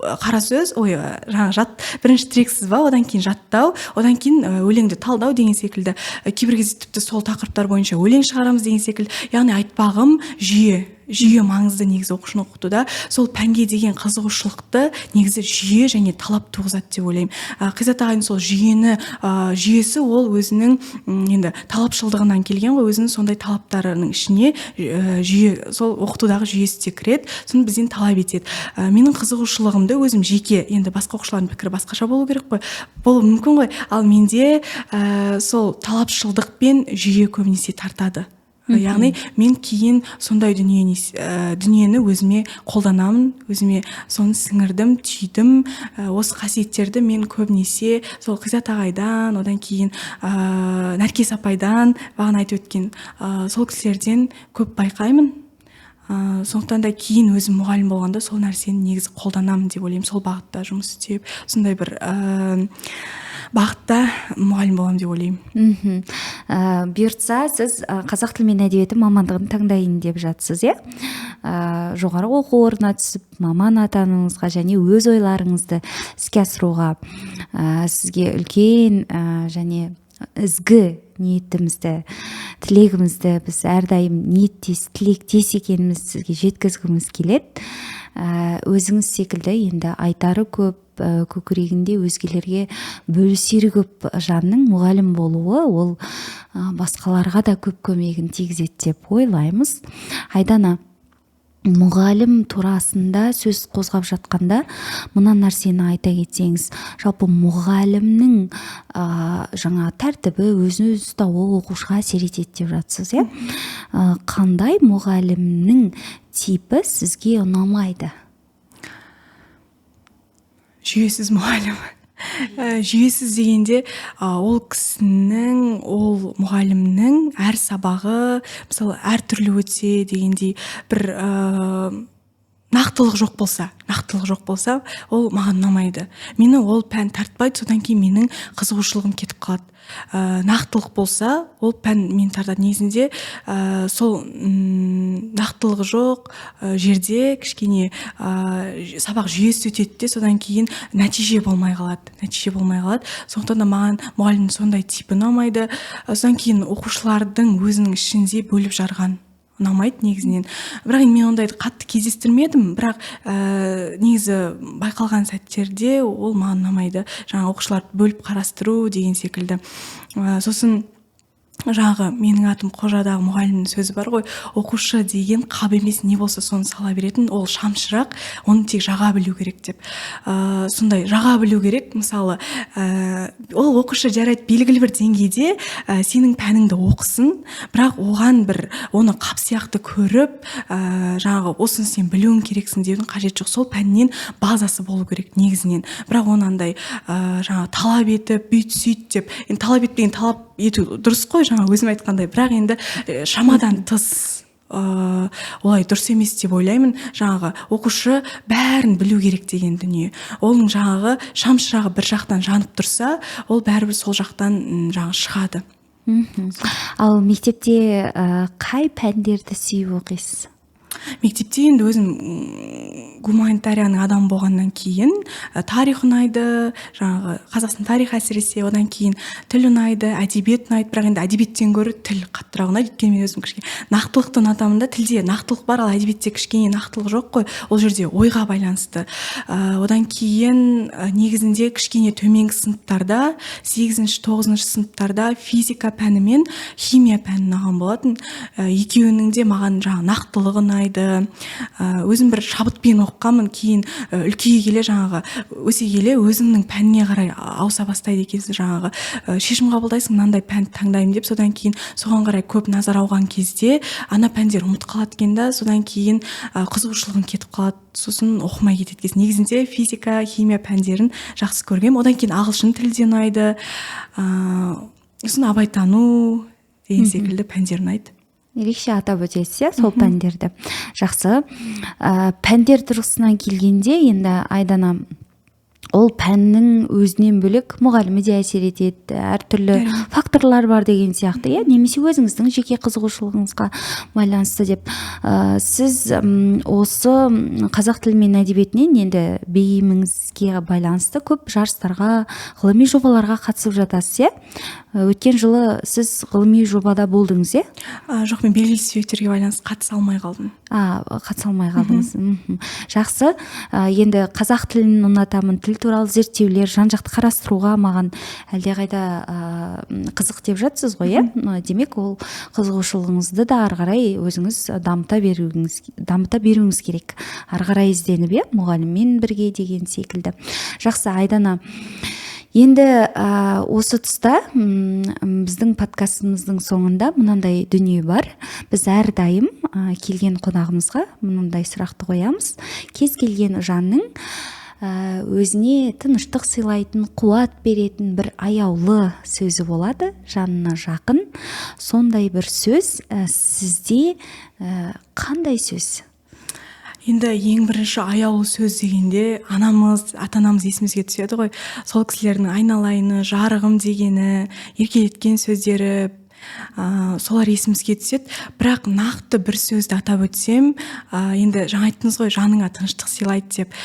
Қара сөз, жаңа бірінші тірек сызба, одан кейін жаттау, одан кейін өлеңді талдау деген секілді, кейбір кезде тіпті сол тақырыптар бойынша өлең шығарамыз деген секілді. Яғни айтпағым жүйе маңызды негізі оқушыны оқытуда. Сол пәнге деген қызығушылықты негізі жүйе және талап туғызады деп ойлаймын. Қизат ағайдың сол жүйесі ол өзінің енді талапшылдығынан келген ғой, өзінің сондай талаптарының ішіне жүйе, сол оқытудағы жүйесі де кіреді, соны бізден талап етеді. Менің қызығушылығымды өзім жеке, енді басқа оқушылардың пікірі басқаша болу керек қой, болуы мүмкін ғой, ал менде сол талапшылдықпен жүйе көбінесе тартады. Яғни мен кейін сондай дүниені өзіме қолданамын, өзіме соны сіңірдім, түйдім. Осы қасиеттерді мен көбінесе сол Қизат ағайдан, одан кейін Нәркес апайдан, бағана айтып өткен сол кісілерден көп байқаймын. Сондықтан да кейін өзім мұғалім болғанда сол нәрсені негізі қолданамын деп ойлаймын, сол бағытта жұмыс істеп, сондай бір бағытта мұғалім боламын деп ойлаймын. Бұйыртса, сіз қазақ тілі мен әдебиеті мамандығын таңдайын деп жатсыз, иә? Жоғары оқу орнына түсіп, маман атануыңызға және өз ойларыңызды іске асыруға сізге үлкен және ізгі ниетімізді, тілегімізді біз әрдайым ниеттес, тілектес екеніміз сізге жеткізгіміз келеді. Өзіңіз секілді енді айтары көп, көкірегінде өзгелерге бөлісері көп жанның мұғалім болуы, ол басқаларға да көп көмегін тигізеді деп ойлаймыз. Айдана, мұғалім турасында сөз қозғап жатқанда мына нәрсені айта кетсеңіз, жалпы мұғалімнің жаңа тәртібі, өзін өзі ұстауы оқушыға әсер етеді деп жатсыз, иә? Қандай мұғалімнің типі сізге ұнамайды? Жүйесіз мұғалім. Жүйесіз дегенде ол кісінің, ол мұғалімнің әр сабағы мысалы әртүрлі өтсе дегендей бір нақтылық жоқ болса, ол маған ұнамайды. Мені ол пән тартпайды, содан кейін менің қызығушылығым кетіп қалады. Нақтылық болса, ол пән мені тартады. Негізінде сол нақтылығы жоқ жерде кішкене сабақ жүйесі өтеді де, содан кейін нәтиже болмай қалады. Сондықтан да маған мұғалімнің сондай типі ұнамайды. Содан кейін оқушылардың өзінің ішінде бөліп жарған ұнамайды негізінен. Бірақ мен ондайды қатты кездестірмедім, бірақ негізі байқалған сәттерде ол маған ұнамайды. Жаңа оқушыларды бөліп қарастыру деген секілді. Сосын жаңағы менің атым Қожадағы мұғалімнің сөзі бар ғой, оқушы деген қап емес, не болса соны сала беретін, ол шамшырақ, оны тек жаға білу керек деп. Сондай жаға білу керек. Мысалы, ол оқушы жарайды белгілі бір деңгейде сенің пәніңді оқысын, бірақ оған бір оны қап сияқты көріп, жаңағы осыны сен білуің керексің деудің қажет жоқ. Сол пәннен базасы болу керек негізінен. Бірақ оны андай жаңағы талап етіп, бүйт сөйт деп, енді талап етпеген талап ету дұрыс қой, жаңа өзім айтқандай, бірақ енді шамадан тыс олай дұрыс емес деп ойлаймын. Жаңағы оқушы бәрін білу керек деген дүние. Оның жаңағы шамшырағы бір жақтан жанып тұрса, ол бәрібір сол жақтан жаңағы шығады. Ал мектепте қай пәндерді сүйіп оқисыз? Мектепте енді өзім гуманитарияның адам болғаннан кейін тарих ұнайды, жаңағы Қазақстан тарихы әсіресе, одан кейін тіл ұнайды, әдебиет ұнайды, бірақ енді әдебиеттен гөрі тіл қаттырақ ұнайды, өйткені мен өзім кішкене нақтылықты ұнатамын да. Тілде нақтылық бар, ал әдебиетте кішкене нақтылық жоқ қой, ол жерде ойға байланысты. Одан кейін негізінде кішкене төменгі сыныптарда, 8-9 сыныптарда физика пәні мен химия пәнін ұнаған болатын. Екеуінің де маған жаңағы нақтылығы ұнайды. Өзім бір шабытпен оқығанмын, кейін үлкейе келе жаңағы өсе келе өзіңнің пәніне қарай ауыса бастайды екенсің, жаңағы шешім қабылдайсың, мынандай пән таңдаймын деп, содан кейін соған қарай көп назар ауған кезде ана пәндер ұмыт қалады екен да, содан кейін қызығушылығым кетіп қалады, сосын оқымай кетеді екенсің. Негізінде физика, химия пәндерін жақсы көргенмін. Одан кейін ағылшын тілі де ұнайды, сосын абайтану деген секілді пәндер ұнайды. Ерекше атап өтесіз, сол пәндерді. Жақсы. Пәндер тұрғысынан келгенде, енді Айдана, ол пәннің өзінен бөлек мұғалімі де әсер етеді, әртүрлі факторлар бар деген сияқты, немесе өзіңіздің жеке қызығушылығыңызға байланысты деп. Сіз осы қазақ тілі мен әдебиетінен енді бейіміңізге байланысты көп жарыстарға, ғылыми жобаларға қатысып жатасыз, өткен жылы сіз ғылыми жобада болдыңыз, Жоқ, мен белгілі себептерге байланысты қатыса алмай қалдым. Қатыса алмай қалдыңыз. Жақсы. Енді қазақ тілін ұнатамын, тіл туралы зерттеулер, жан-жақты қарастыруға маған әлдеқайда қызық деп жатсыз ғой, Демек, ол қызығушылығыңызды да ары қарай өзіңіз дамыта беруіңіз керек. Ары қарай ізденіп, мұғаліммен бірге деген секілді. Жақсы, Айдана. Енді осы тұста біздің подкастымыздың соңында мынандай дүние бар. Біз әрдайым келген қонағымызға мынандай сұрақты қоямыз. Кез келген жанның өзіне тыныштық сыйлайтын, қуат беретін бір аяулы сөзі болады, жанына жақын. Сондай бір сөз сізде қандай сөз? Енді ең бірінші аяулы сөз дегенде анамыз, ата-анамыз есімізге түседі ғой. Сол кісілердің айналайыны, жарығым дегені, еркелеткен сөздері, солар есімізге түседі. Бірақ нақты бір сөзді атап өтсем, енді жаңа айттыңыз ғой, жаныңа тыныштық сыйлайды деп.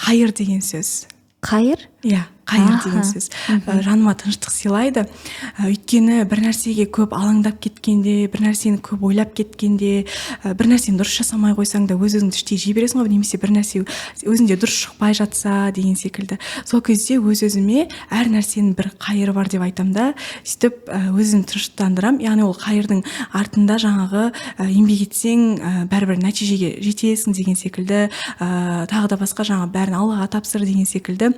Хайыр деген сөз. Қайыр? Иә, қайыр деген сөз. Жаныма тыныштық сыйлайды. Өйткені бір нәрсеге көп алаңдап кеткенде, бір нәрсені көп ойлап кеткенде, бір нәрсені дұрыс жасамай қойсаң да өз-өзіңді іштей жей бересің ғой, немесе бір нәрсе өзіңде дұрыс шықпай жатса деген секілді. Сол кезде өз-өзіме әр нәрсенің бір қайыры бар деп айтам да, сөйтіп өзімді тыныштандырам. Яғни ол қайырдың артында жаңағы еңбек етсең бәрібір нәтижеге жетесің деген секілді, тағы да басқа жаңағы бәрін Аллаға тапсыр деген секілді,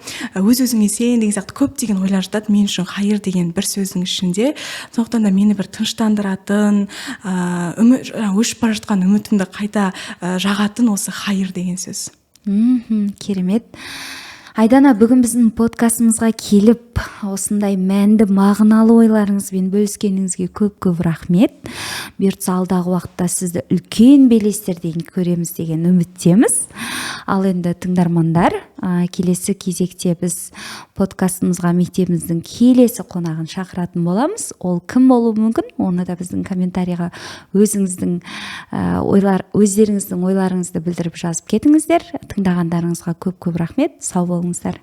өз-өзіңе сен деген сияқты көптеген ойлар жатады мен үшін хайыр деген бір сөздің ішінде. Сондықтан да мені бір тыныштандыратын, өшіп бара жатқан үмітімді қайта жағатын осы хайыр деген сөз. Керемет. Айдана, бүгін біздің подкастымызға келіп, осындай мәнді, мағыналы ойларыңызбен бөліскеніңізге көп рахмет. Бұйыртса алдағы уақытта сізді үлкен белестерден көреміз деген үміттеміз. Ал енді тыңдармандар, келесі кезекте біз подкастымызға мектебіміздің келесі қонағын шақыратын боламыз. Ол кім болуы мүмкін? Оны да біздің комментарийға өздеріңіздің ойларыңызды білдіріп жазып кетіңіздер. Тыңдағандарыңызға көп рахмет. Сау болыңыздар.